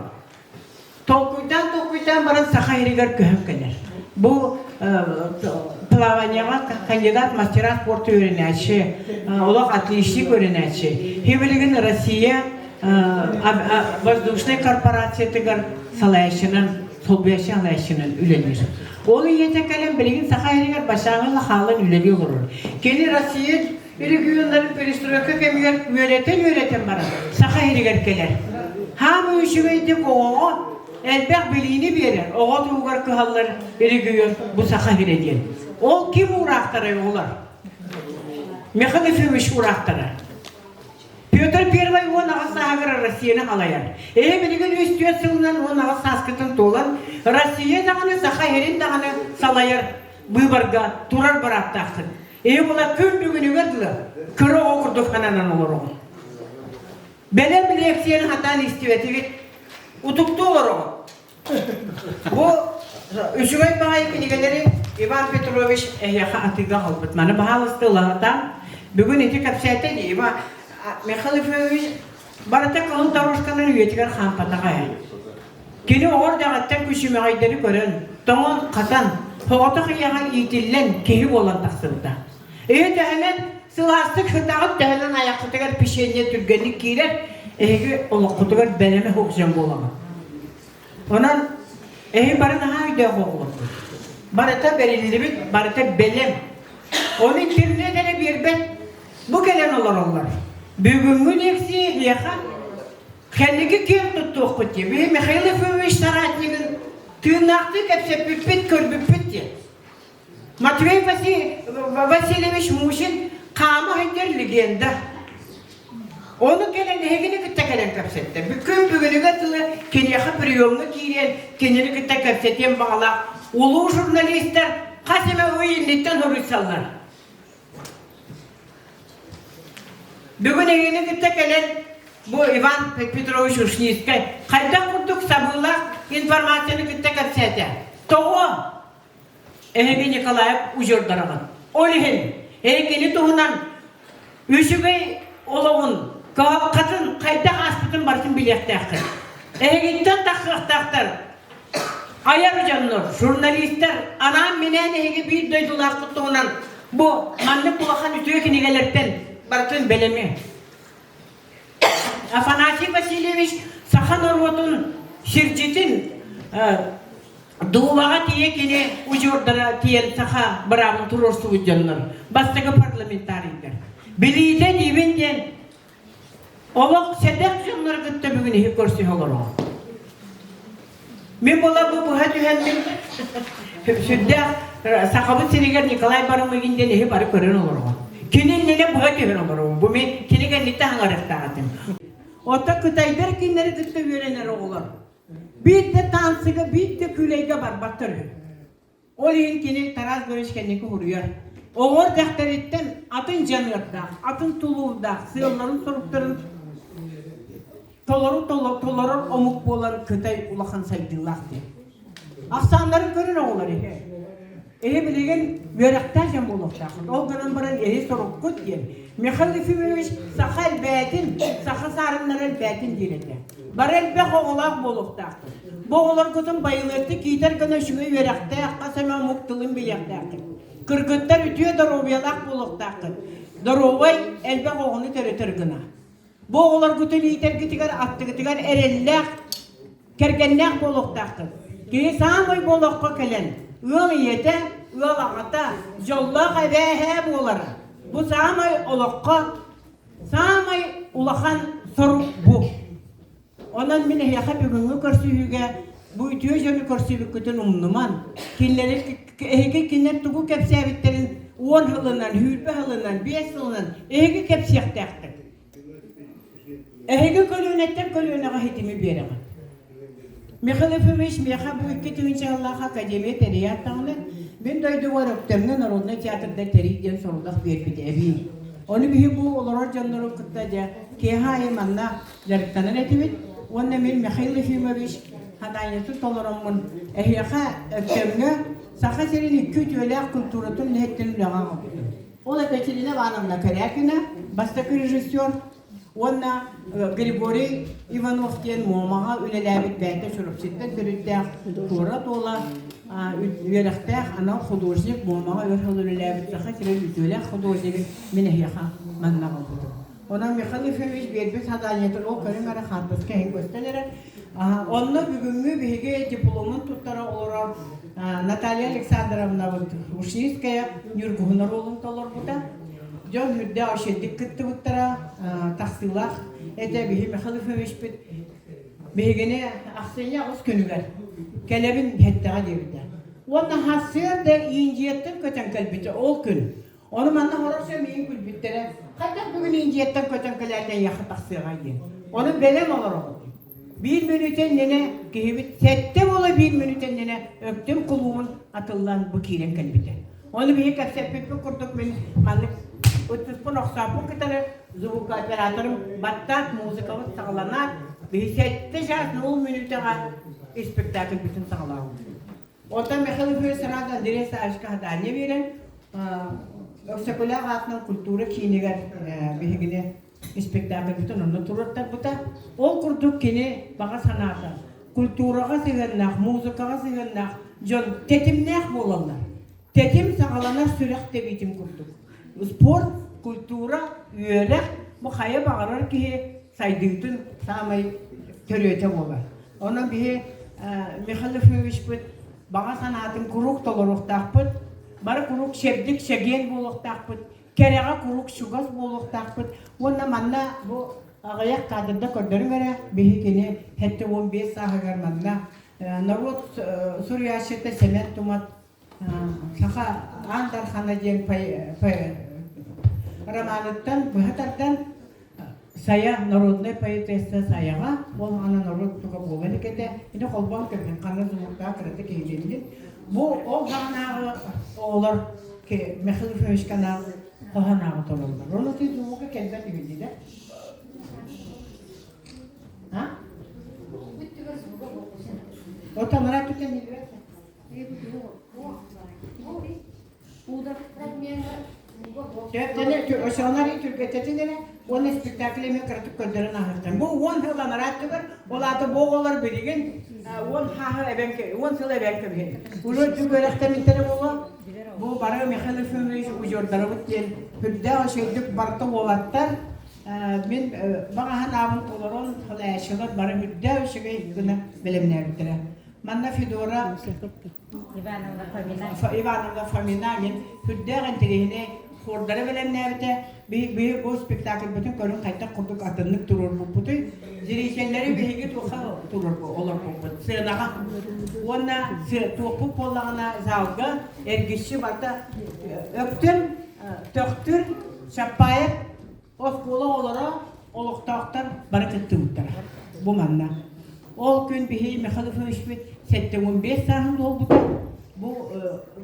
Tokuydan baran sahayrigar köhüm keler. Bu плаванияға кандидат мастера спорта öğrenәче, олақ отличник öğrenәче. Хевелеген Россия воздушный корпорациятыгар салайшынан, солбияшы алайшынан үленер. Ол етекелен білеген сахайригар башаңылы халын үлеге құрыр. Кені Россия регионларын перестройка кемегер өретен бара. Сахайригар келер. Хамы үшігейді қоғаға elbek biliğini verir. Oğa tuğgar kıhallar erigiyor bu sahayirediyen. O kim uğraktırıyor olar? Mekhalifemiş uğraktırıyor. Pyotr Первый o nağı sahagır Rusya'nı alayar. Bilgin üstüye sığınan o nağı saskıtın toğlan Rusya dağını sahayirin dağını salayar bıbarga turar bıraktaktır. Bula kündüğünü verdiler. Kırı okurduk hananan olur o. Bele bileksiyenin hatan istivetiyet utuktu olur o. Bu üçüncü bahayı kinigeleri Ivan Petrovich ehyaha atıga halbıtmanı bahalıstılardan bugün eti kapsayete Ivan Mekhalifeviç barata kalın taroşkanın üyetigar hampatagaya. Kini orada hatta küşüme ayderi gören toğun katan hoğata kıyahan itillen kehi olan taksırda. Dehenen sılastık hıdağıt dehenen ayaklıtıgar pişenye türgenlik giyiler olaklıtıgar beneme hokcan bolama. Ondan barı daha üde hoğulur. Barata belirli bit, barata belem. Onun kirletene bir ben bu gelen onlar. Bugünkü eksiği yaha kendiki kim tuttu okutuyor. Bir Mikhail Efemovich Saratnik'in tırnaktı hepsi püpüt kör püpüt diye. Matvey Vasilyevich Mushin kama hediyer legenda. Onu gelen hegini kıtta gelen kapsette. Bugünü katılı kenyaha priyomunu giyen, kendini kıtta kapsetten bağla. Ulu jurnalistler kasime oyunluktan horusallar. Bugün hegini kıtta gelen bu Ivan Petrovich Ushniskay kayda kurduk sabırla informasyonu kıtta kapsette. Toğu Ehege Nikolaev ujordaragan. Olihin hegini toğunan üçüge olağın katın kayda aspıtın barışın bilektakır. Ehegitten takıqtaktır. Ayar canlar, jurnalistler, anam menen ehege bir döydülar tuttuğunan bu manlık bulağın ütüye kinigelerden barışın belemi. Afanasy Vasilyevich Sakhan Orvotun şircetin Doğuvağa diye kini ujordara diyen saha bırakın turursu ucanlar. Bastığı parlamentariyler. Biliyde dibinden olak sedek canları gıtta bugün iyi görse olur o. Men bola bu hadühendim südde sahabı seniger Nikolay Barımıginden iyi barı gören olur o. Kinin nene bu hadühen olur o. Bu men kinigen nite hangarıkta adım. Ota kıtaydır kinleri gıtta öğrenir oğlar. Bir de tansıga, bir de küleyge var batırıyor. O linkini taraz görüşkenlik vuruyor. Oğur dağıtırıktan atın canırda, atın tuluğda, sığınların sorukların toları omuk bolan kıtay ulağın saydılar diye. Aksanların görün oğulları. Bilegen börektajan bolaktaxın. O günün baran soruk kut diyen. Mikhail Efemovich Sakhal bätin, Sakha sarınların bätin diredi. Baran be oğulaq bolaktaxın. Bu oğular kutun bayılırdı, kiyter gana şunu verekte, qasama muktılın bilektaxın. Kırgıtlar ütüye daroviyalaq bolaktaxın. Darovay elbe oğunu teretir gına. Boğular gütülü iter gitigar, attı gitigar, erellek, kergenlek boluqtaktır. Ki samay boluqqa kelen, ıal yete, ıal ağata, jolla qabehe boğulara. Bu samay oluqqa, samay ulaqan soru bu. Ondan mine yaqa bugünkü körsüyüge, bu ütüye jönü körsüyük kütün umnuman. Kinler kinler tugu kepsebitlerin 10 hılından, hülpe hılından, 5 hılından, kepsiyaktaktık. Kölünetten kölüne hitimi bir ama. Mekhalifimiz meha bu iki tüyünce Allah akademiye teriyattanı ben daydı var öptemden Narodna tiyatrda teriyden soruldak bir evi. Onu bir bu olarak canları kıttaca ki hayır manna jarıktanan etibit. Onu men mekhalifimiz hadayası tolaramın ehyaha öptemne saha serin iki tüyler kültüratın nehetten lağa. O da kaçırına vanamla karakina bastakı rejisyon. Ona Grigoriy Ivanov'ten muamaha ülelabit beyte şurupsitten türütte kurat ola üyelikte ana hudurcik muamaha ülelabit saha siren ütüyle hudurcik minehyaha manna oldu. Ona Mikhalifimiz bir hadaniyetler o karın ara harpıska hem gösterir. Onunla bugünkü bir diplomun tutara olarak Natalya Aleksandrovna Ушинская Nurguhunar olun tolor buda. John hüdde aşeddik kıttı buttara tahsillah ete bihi Mikhalifimiz bit bihigene aksenya os könüver. Kelebin hettağa devide. Ona hasır da inciyetten köten kalbite ol gün. Onu manna hororsa meyin kulbittere. Hatta bugün inciyetten köten kalerden yakı tahsirga gel. Onu belem olur o. Bir minüten nene kehibit sette ola bir minüten nene öptüm kulumun atıllan bu kiren kalbite. Onu bihi kapseppepe kurduk men manlık Ötüspün oksapın kıtarı zvuk operatörüm battat muzikamız sağlanar. Bir sette şartını 10 minütega spektakl bütün sağlar. Ondan Mikhalifimiz sıradan direkt aşkı hadane veren Öksekula qatının kultura kiyiniger bihigine spektakl bütün onu turuttar buta. O kurduk kini bağa sanata. Kulturaga sigernak, muzikaga sigernak, jon tetimnek bolanlar. Tetim sağlanar sürekli bitim kurduk. Spor, kultura, üyerek bu kaya bağırır ki saydıydın samay törüyete olar. Ona bir Mikhalifimiz bit bağa sanatın kuruk toluruk takpıt, bari kuruk şebdik şegen boluk takpıt, kerega kuruk şugas boluk takpıt. Ona manna bu ağayak kadırda kördürün göre bihi kini hette 15 sahagar manna. Narod Suryaşete semet tumat saha andar xanajen pay Романаттан быхатардан saya народный поэтесса саяга ол ана народ туга болгон экенде ине колбон кепен кана зулукта кирде кейленди бу ол гана олар ке Mikhalifimiz kana kohana tolorlar onu ti zuluka kelda dibidi de ha o tamara tuten ni Oşanları Türkiye'de onun spektaklemi kırtık köndürün ahırdan. Bu 10 yıldan arattırır, olatı boğular bilgin, 10 hahı ebenke, 10 yıl ebenke bilgin. Ulu Türkiye'de mintere boğu, bu barı Mikhalifimiz ucurdarı butken, hüdde aşıydık barıta olatlar, ben bana hanavın tolorun halayşılar barı hüdde aşıyı güne bilimler bitire. Manna Fedora Ivanovna Fomina men hüdde gentirihine Kordara bilen nerede bir bu spektakl bütün körün kayta kurduk atınlık durur bu putu. Zirişenleri bir tuha durur bu olur bu. Sırnağa ona topu polağına zavga ergişi varta öptüm töktür şapayet of kola olara oluqtaqtar barakatlı uttara. Bu manna. Ol gün bihi Mikhalifimiz sette 15 sahın oldu. Bu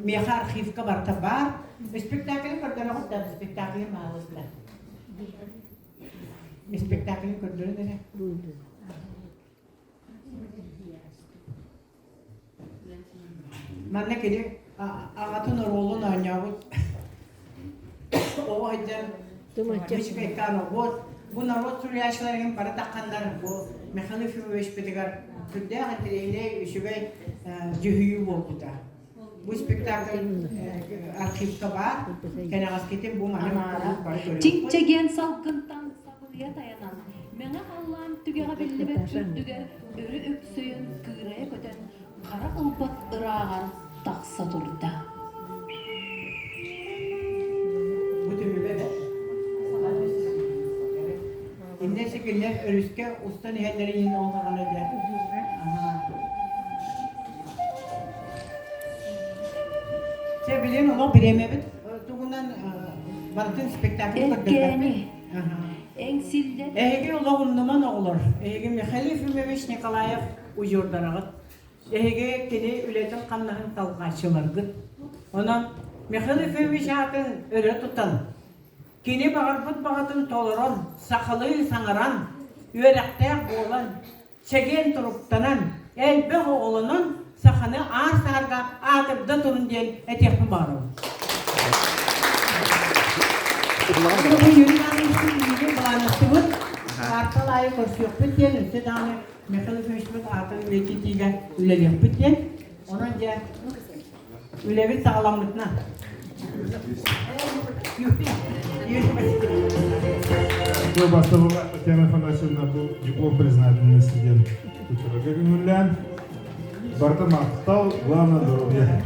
meha arxivka barta bar. Spektakli kurdana hutta spektakli mağazla. Spektakli kurdana ne? Manna kedi ağatın rolun oynayıp o hacı hiç bekano bu narod Suriyashlarının para takanlar bu Mikhalifimiz bitigar Türk'te hantireyne işe cühüyü oldu da. Bu spektakl arxivka var. Kena asketin bu mana Çiçegen salkıntan sabırıya dayanan Ана Аллам түгеға білдібет түрдіге өрі өксөйін кырая көтен қара ұлбат ырағар тақса тұрда. İnne şekiller örüske usta nihalleri yine olmadan eder. Sen biliyorsun oğlum bilemedin. Tuğundan baratın spektakl Ekkeni. Engsilde. Ege oğlum numan olur. Ege Mikhail Filmovich Nikolayev uyurdarağıt. Ege kedi ületin kanların kalkaçılargıt. Ona Mikhail Filmovich hatın öyle tutalım. Kini bağırpıt bağıtın toluran, sakalı sanıran, üyerekte boğulan, çegen turuktanan, elbe oğlunun sakanı ağır sarga atıp da turun diyen etekli bağırın. Bu yürüyen için bilgi bağlanısı bu. Arka layık olsun yok bitiyen, üstü dağını Mikhail Filmovich atın vekitiyle ülelik bitiyen, onun diye ülevi sağlamlıkna. Бұл басталуға Татьяна Фанасьевна бұл диплом признательный студент. Күтірігі күңіллән. Барды мақтау, главное здоровье.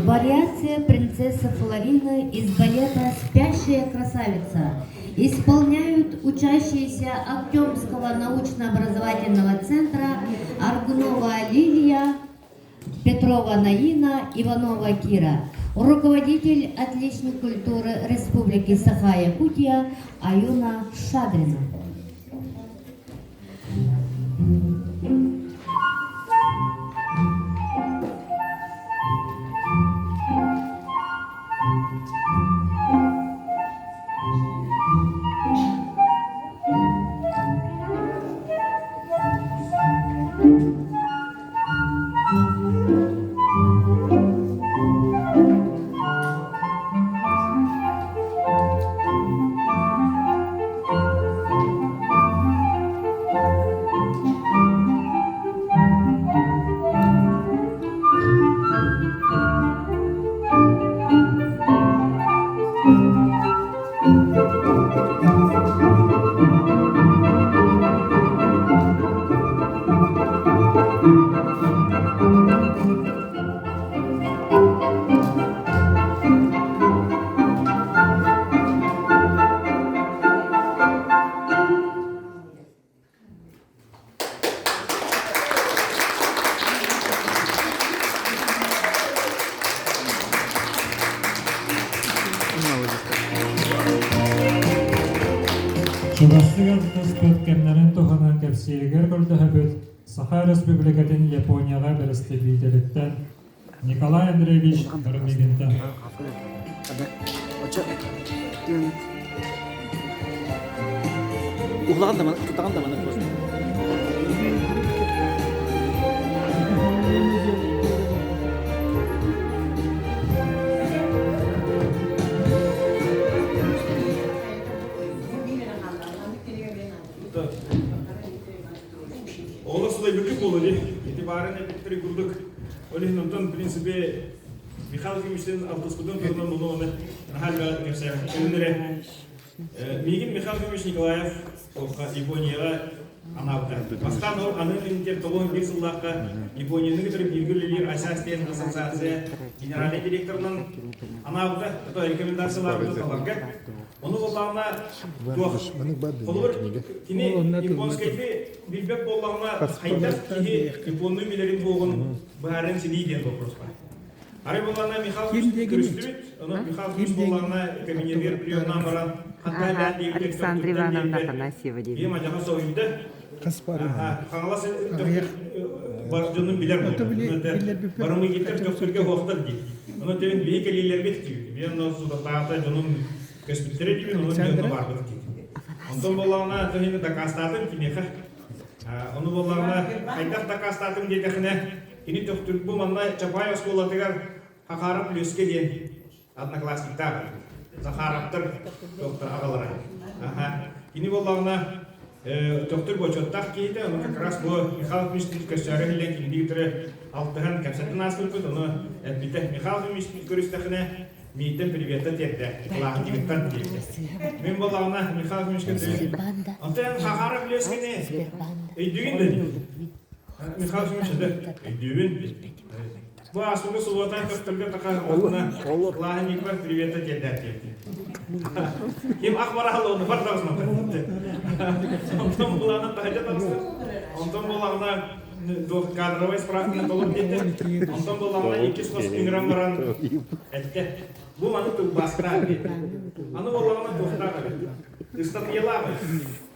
Вариация принцессы Флорины из балета «Спящая красавица» исполняют учащиеся Актемского научно-образовательного центра Аргунова Лилия, Петрова Наина, Иванова Кира. Руководитель отличник культуры Республики Саха-Якутия Аюна Шадрина. Чугастыгар кыспыт кемнерин туханан кепсиегер көрдөһөбүт Саха Республикатын Японияга беристи бийделиттен Николай Андреевич Бармигинтен. Ухлаган да мана, тутаган да мана просто. Олысылай бүкіп болу, етібарын әпеттері күрдік. Олығынымдан, в принципе, Михаил Фимиштен автоскудын тұрынан оны нахалға кепсәйін. Шөліндері, Мигин Михаил Фимиш Николаев, Японияға анауды. Басқан ол анын интер толуын бір сыллаққа Японияның өтірі білгілілер Ассиастен ассоциация генеральный директорының анауды, рекомендацияларды таланға. Onu bollarına olur. Yine Japonskayı bilbek bollarına haydat ki Japonlu bilerin boğun baharın seni diyen вопрос var. Arı bollarına Mikhail Kürüstübüt, onu Mikhail bollarına kabinetler priyondan varan hatta Александра Ивановна Афанасьева deyip. Benim acaba soyunda Kanalası başlığının bilir mi? Barımı getir köftürge hoğdur deyip. Onu temin büyük eliler bitkiyor. Bir anda suda dağıta canım Köspütleri gibi onun yanına vardır ki. Ondan bollarına tühini dakastatım ki neha. Onu bollarına kaydak dakastatım dedikine Кини төктүр бу манна Чапай осколатыгар хакарап лөскө ден однокласниктар. Захараптыр доктор агалара. Кини боллагына төктүр бочоттак кейде, аны как раз бу Михаил Мишкин көсөрө билен килдигитре алтыган капсатын асылып, аны бите Михаил Мишкин көрүстәхне митен привет этте. Лахын дигиттан дейди. Мен боллагына Михаил Мишкин антен хакарап лөскөне өйдүгүн Михаил Мишкин өйдүгүн бу асылы сулатан көктөргө такар олна лахын дигиттан привет этте. Ким ахбаралы оны бардагысына. Онтон буланы тажатасы. Онтон буланы кадровый справканы толуп кетти. Онтон буланы 200 грамм баран этте. Бу маны баскыра. Аны буланы токтагы. Статьялар.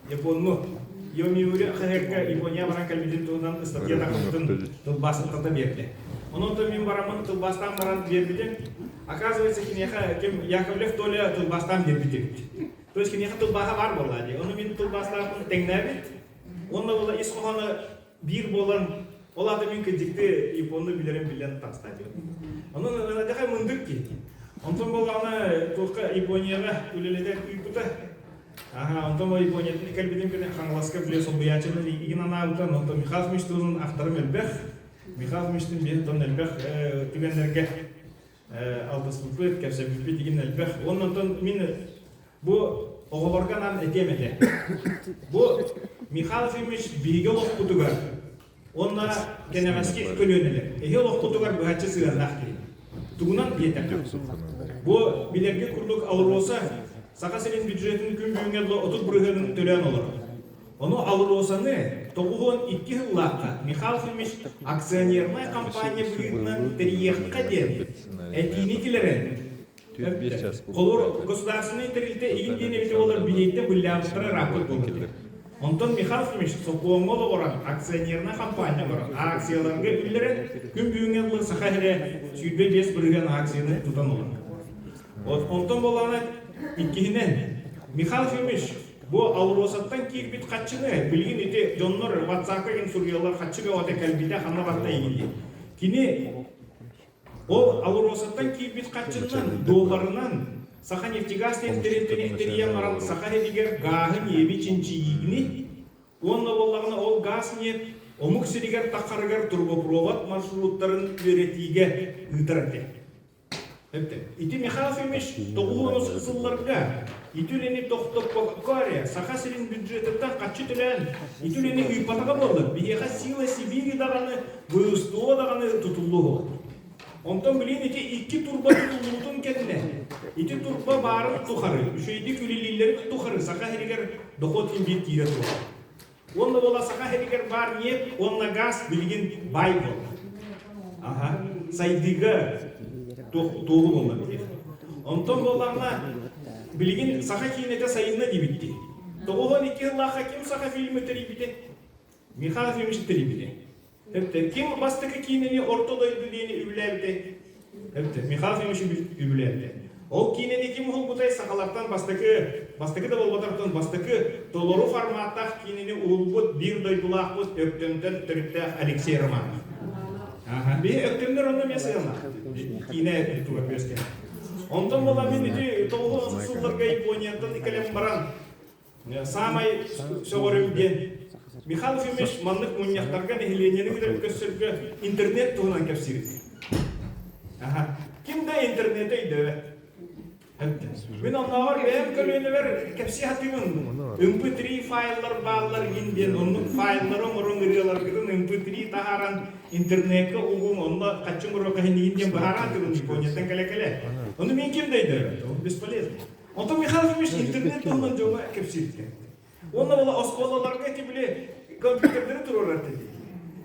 Японну. Йомиуре херка Япония баран калбидин туган статья тактын басып тата берди. Онон то мен барамын бастан баран бербидим. Оказывается, ким Яковлев Толя тут бастан бербидим. То есть кинеха тут баха бар болады. Оны мен тут бастан теңнәбит. Онда була исхоханы бир болан оларды мен кедикте Японны билен тастады. Онун дагы мындык ки. Онтон болганы тока Японияга үлеледе үйпүтө. Онтон Япониянын калбидим кене хаңласка биле собуячыны игинана утан онтон Михаил Миштунун актары мелбех. Михаил Миштун бен тон элбех тигендерге алдыспыт кепсеппит деген элбех. Онтон мен бу оголорган ан этемете. Бу Михаил Ефимович биге локутугар. Онна генералский көлөнелер. Эхе локутугар бахачы сыгарлахти. Тугунан биетек. Бу билерге курдук алыроса сакасынын бюджетин күн бүгүнгө 30 бургын төлөн олор. Ону алыросаны 92 жыллакка Михаил Ефимович акционерная компания бүгүннөн терияхка ден. Этиникилерин Колор государственный территория игиндене бите олар билетте буллаштыра рапорт болду. Онтон Михаил Ефимович сокуомол оран акционерная компания бар. Акцияларга үллерен күн бүгүнгө сахаре сүйбе 5 бүрген акцияны тутан олар. Онтон болгана иккинен Михаил Ефимович бу алросаттан кирбит катчыны билген ите жоннор WhatsApp-ка ген сурьялар катчыга оте калбиде хана барта игинди. Кини ол алросаттан кирбит катчындан долларынан Саханефтегаз территория маран Сахаревигер гахын еби чинчигини онна боллагына ол газ нет омук сиригер такарыгер турбопровод маршруттарын беретиге ытырды. Ити Михаил Ефимович 90 жылларга итүлени токтоп Корея Сахасирин бюджетиттен качы төлөн итүлени үйпатага болду. Бияга сила Сибири даганы Буюстоо даганы тутулду. Онтон билин ити 2 турба тутулдун кетне. Ити турба барын тухары. Үшөйди күлилилер тухары Сахаригер доход имбит тире тур. Онда бола Сахаригер бар нет, онна газ билген бай бол. Сайдига тоғу болмады. Онтон болағына білген сақа кейінеде сайынна дебітті. Тоғуған 2 жыллаға кем сақа фильмі тәребіде? Михаил Ефимович тәребіде. Кем бастықы кейінене ортодойды дейіне үбіләбіде? Михаил Ефимович үбіләбіде. Ол кейінене кем ол бұтай сақалардан бастықы да болбатардан бастықы толору форматтақ кейінене ұлбұт бір дойдылақ бұт өктемден түрікті Алексей Романов. Бе өктемдер онда месайына. Кине туга бескен. Онтон бола мен ити 90 жылдарга Япониядан икелем баран. Самай сөгөрүмден Михаил Ефимович мандык муньяктарга нехиленени кидеп көсөргө интернет тугунан кепсири. Кимде интернет өйдө? Мен аннагар бем көлөнү бер кепси хатымын. MP3 файлдар баалар инден, онун файлдары морongырылар киден MP3 тахаран интернетке угум онда качын горока инден бахара тигин Япониядан келе. Ону мен кимдейди? Бесполезно. Онтон Михаил Ефимович интернет тугунан жога кепсирди. Онда бола осколаларга тибиле компьютердер турурат dedi.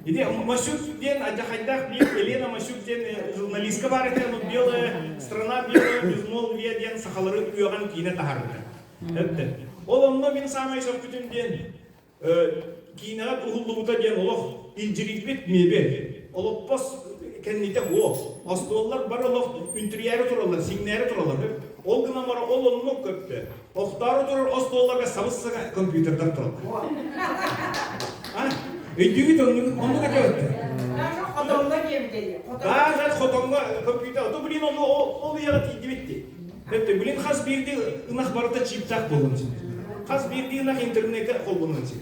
Иде Масюк ден ажахайдах бир Елена Масюк ден журналистка бар экен, белая страна белая безмолвие ден сахалары уяган кине тахарды. Ол онда мен самай шапкүтүм ден кинеат ухуллугута ден олох инжиритбет мебе. Олох пос кенните о. Остоллар бар олох үнтрияры туралар, сигнери туралар. Ол гына бара ол онну көптө. Охтары турар остолларга сабысыга компьютердер туралар. Өйдүгүт онну кете өттү. Даже хотонга компьютер, то блин ол яга тиди битти. Бетте блин хас бирди ынах барда чиптак болгон син. Хас бирди ынах интернетке колгонун син.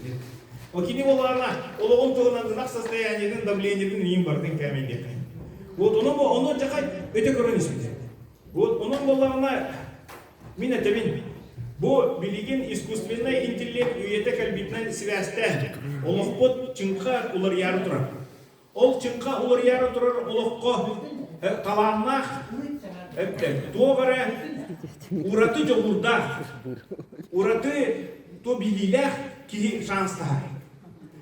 Окини болана ологон тогунан ынах состояниенин давлениенин ним бардын камеге. Вот оно жакай өтө көрөнүс бит. Вот онун болана мин этебин бу билигин искусственный интеллект үйете калбитнен связьтен олохпот чыңка улар яры турар. Ол чыңка улар яры турар олохко таланнах туоваре ураты жолурда ураты то билилях ки шанстар.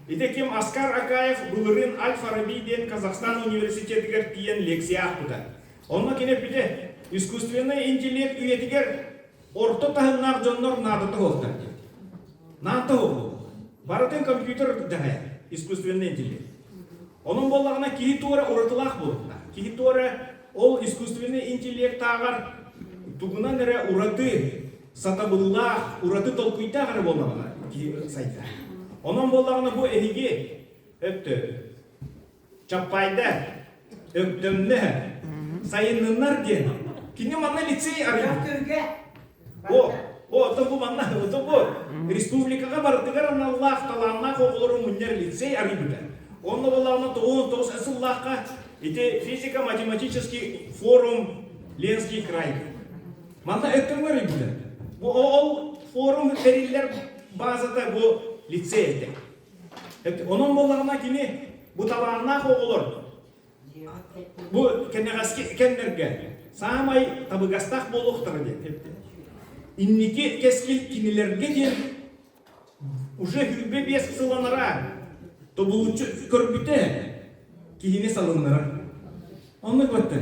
Ите ким Аскар Акаев булырын Аль-Фараби ден Казахстан университетигер тиен лекция акпыта. Онна кенеп бите искусственный интеллект үйетигер орто тахыннар жоннор надыты болду. Надыты болду. Барытын компьютер дагы искусственный интеллект. Onun bollarına kihitore uğratılak bu. Kihitore ol искусственный интеллект тағар тугунан эре уратı сатабыллах, уратı толкуйта гары болмағына сайта. Onun bollarına bu ehigi öptü. Çapayda öptümne sayınlar diye. Kini manna лицей arıyor. O bu manna bu республикага бардыгар Аллах таланна коголору муннер лицей арıyor. Он болларына 19 асыллахқа ите физико-математический форум Ленский край. Манда өттөрмөр үйдү. Бу ол форум териллер базада бу лицейде. Онун болларына кини бу талаанна коголор. Бу кенегаски кендерге самай табыгастак болуктар деп. Инники кескил кинилерге ден уже хүрбе бес сыланара. То булучу көрбүтө кийини салыннар. Онны көттө.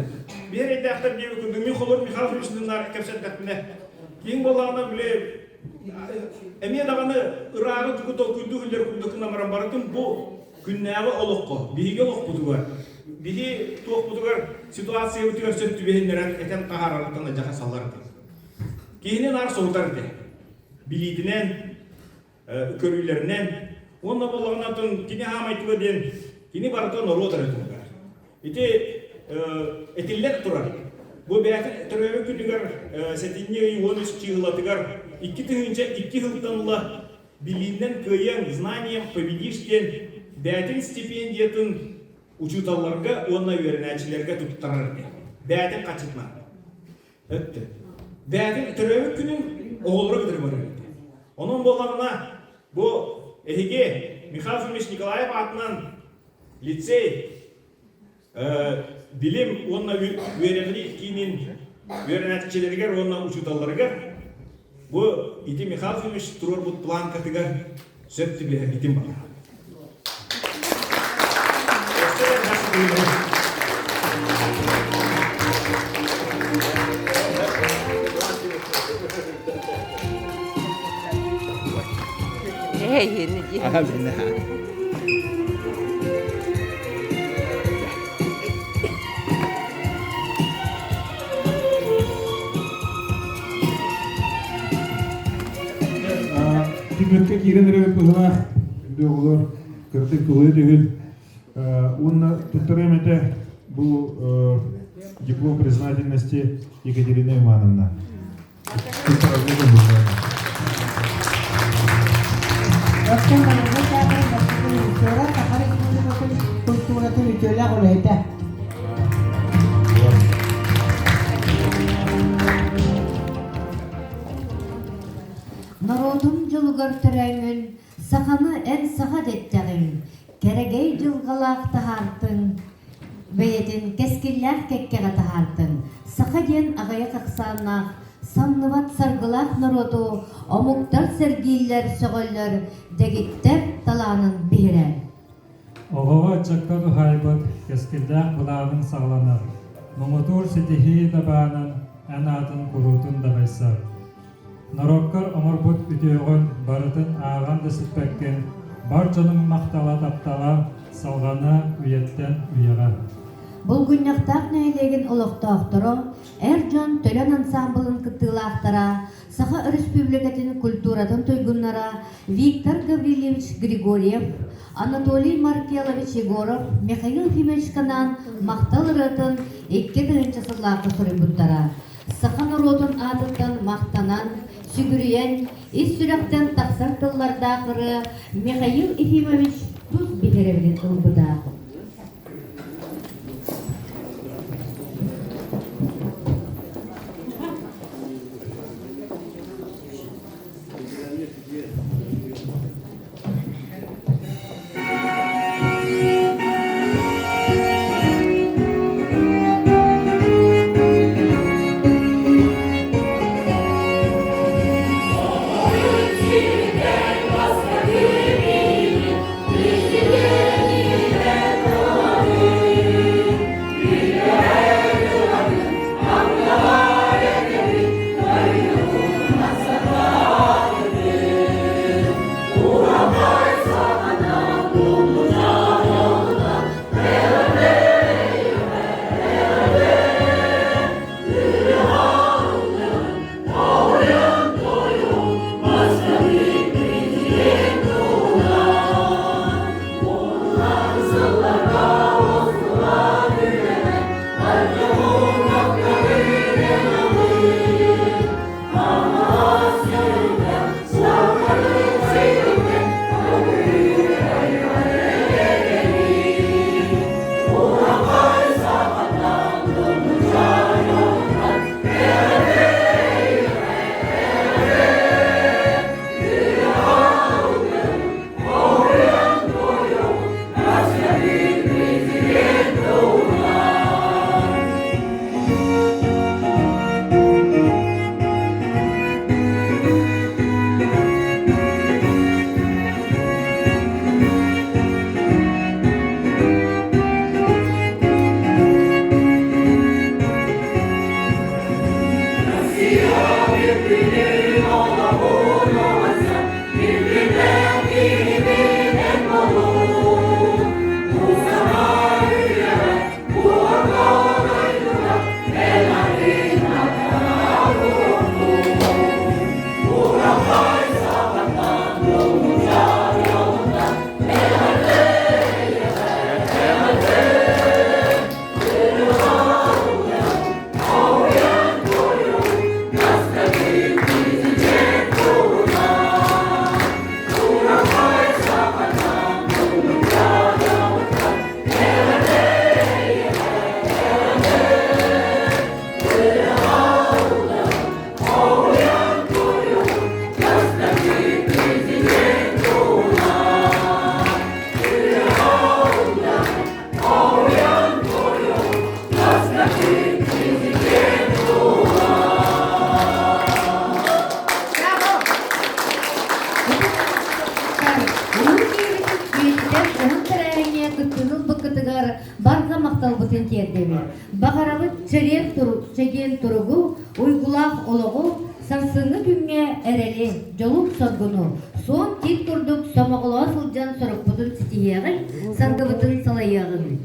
Бери дактар деп күндү Михаил Михайловичтин кепсеттекне. Кийин болганда биле эме даганы ырагы тугу күндү хүлөр күндүкүн амаран бардым бу күннәгы олокко, биге олокпутугар. Биги тоокпутугар ситуация өтүгөр сөттү бехендерен этен кахаралыктан жака саллар. Кийини нар соутар де. Билитинен көрүлөрүнөн онна болғаннан кини хамайтыға ден, кини барытын ородыр өтіңдер. Ити этиллер тұрар. Бұл бәті түрәві күнігер сәтінне 13 чиғылатығар 2 тыңынша 2 ғылтанла билиннен көйен, знанием, победишкен бәтін стипендиятын учуталарға, онна верінәчілерге тұттарар. Бәтін қачытма. Өтті. Бәтін түрәві күнін оғылыры бітір бар. Оның болғанына бұл Эге Михаил Фомич Николаев атынан лицей билим онна үйренли кейінен үйренәтчелерге онна учуталарга бу ити Михаил Фомич турор бут план катыга сөпті бе итим бар. Тимирке киренлер кылына дөгөлөр кыртык кылы дегил. Он туттаремете бу диплом признательности Екатерина Ивановна. Народум жылгар төрәймін, сақаны ән саға деттәғім, кәрегей жылғалақ тахартын, бәйетін кәскелләр кәккеға тахартын, сақа ден ағая қақсанақ, санныват саргылақ народу, омуктар сәргейлер сөғөллер, дегиттер таланын бейрән. Оғыға чаккаду хайбыт, кәскелләр бұлағын сағланар, номутур сетихи табанын, ән атын құрутын дағайсар. Нароккар оморбут үтеуғын барытын аған десіппәккен, барчаның мақтала таптала салғаны үйеттен үйеға. Бұл күннақтақ нәйлеген ұлықты ақтыру, Эрджон Төлөн ансамблын кыттылаахтара, Саха Республикатын культурадан тойгуннара Виктор Гаврилевич Григорьев, Анатолий Маркелович Егоров, Михаил Ефимович Канан мақтал ыратын 2-нче сырларда сұрымбыттара. Саха народын адыттан мақтанан, сүгүрүйен, ис сүрәктен тақсар тылларда қыры Михаил Ефимович туз бетеревлен ылбыда. Barga maqtal butun tiyerdemi. Baqaralı çegen turugu, uygulaq ologu, sarsını dünya ereli, joluk sorgunu. Son tit kurduk, somaqıla sılcan sorup butun sitiyağın, sargı butun salayağın.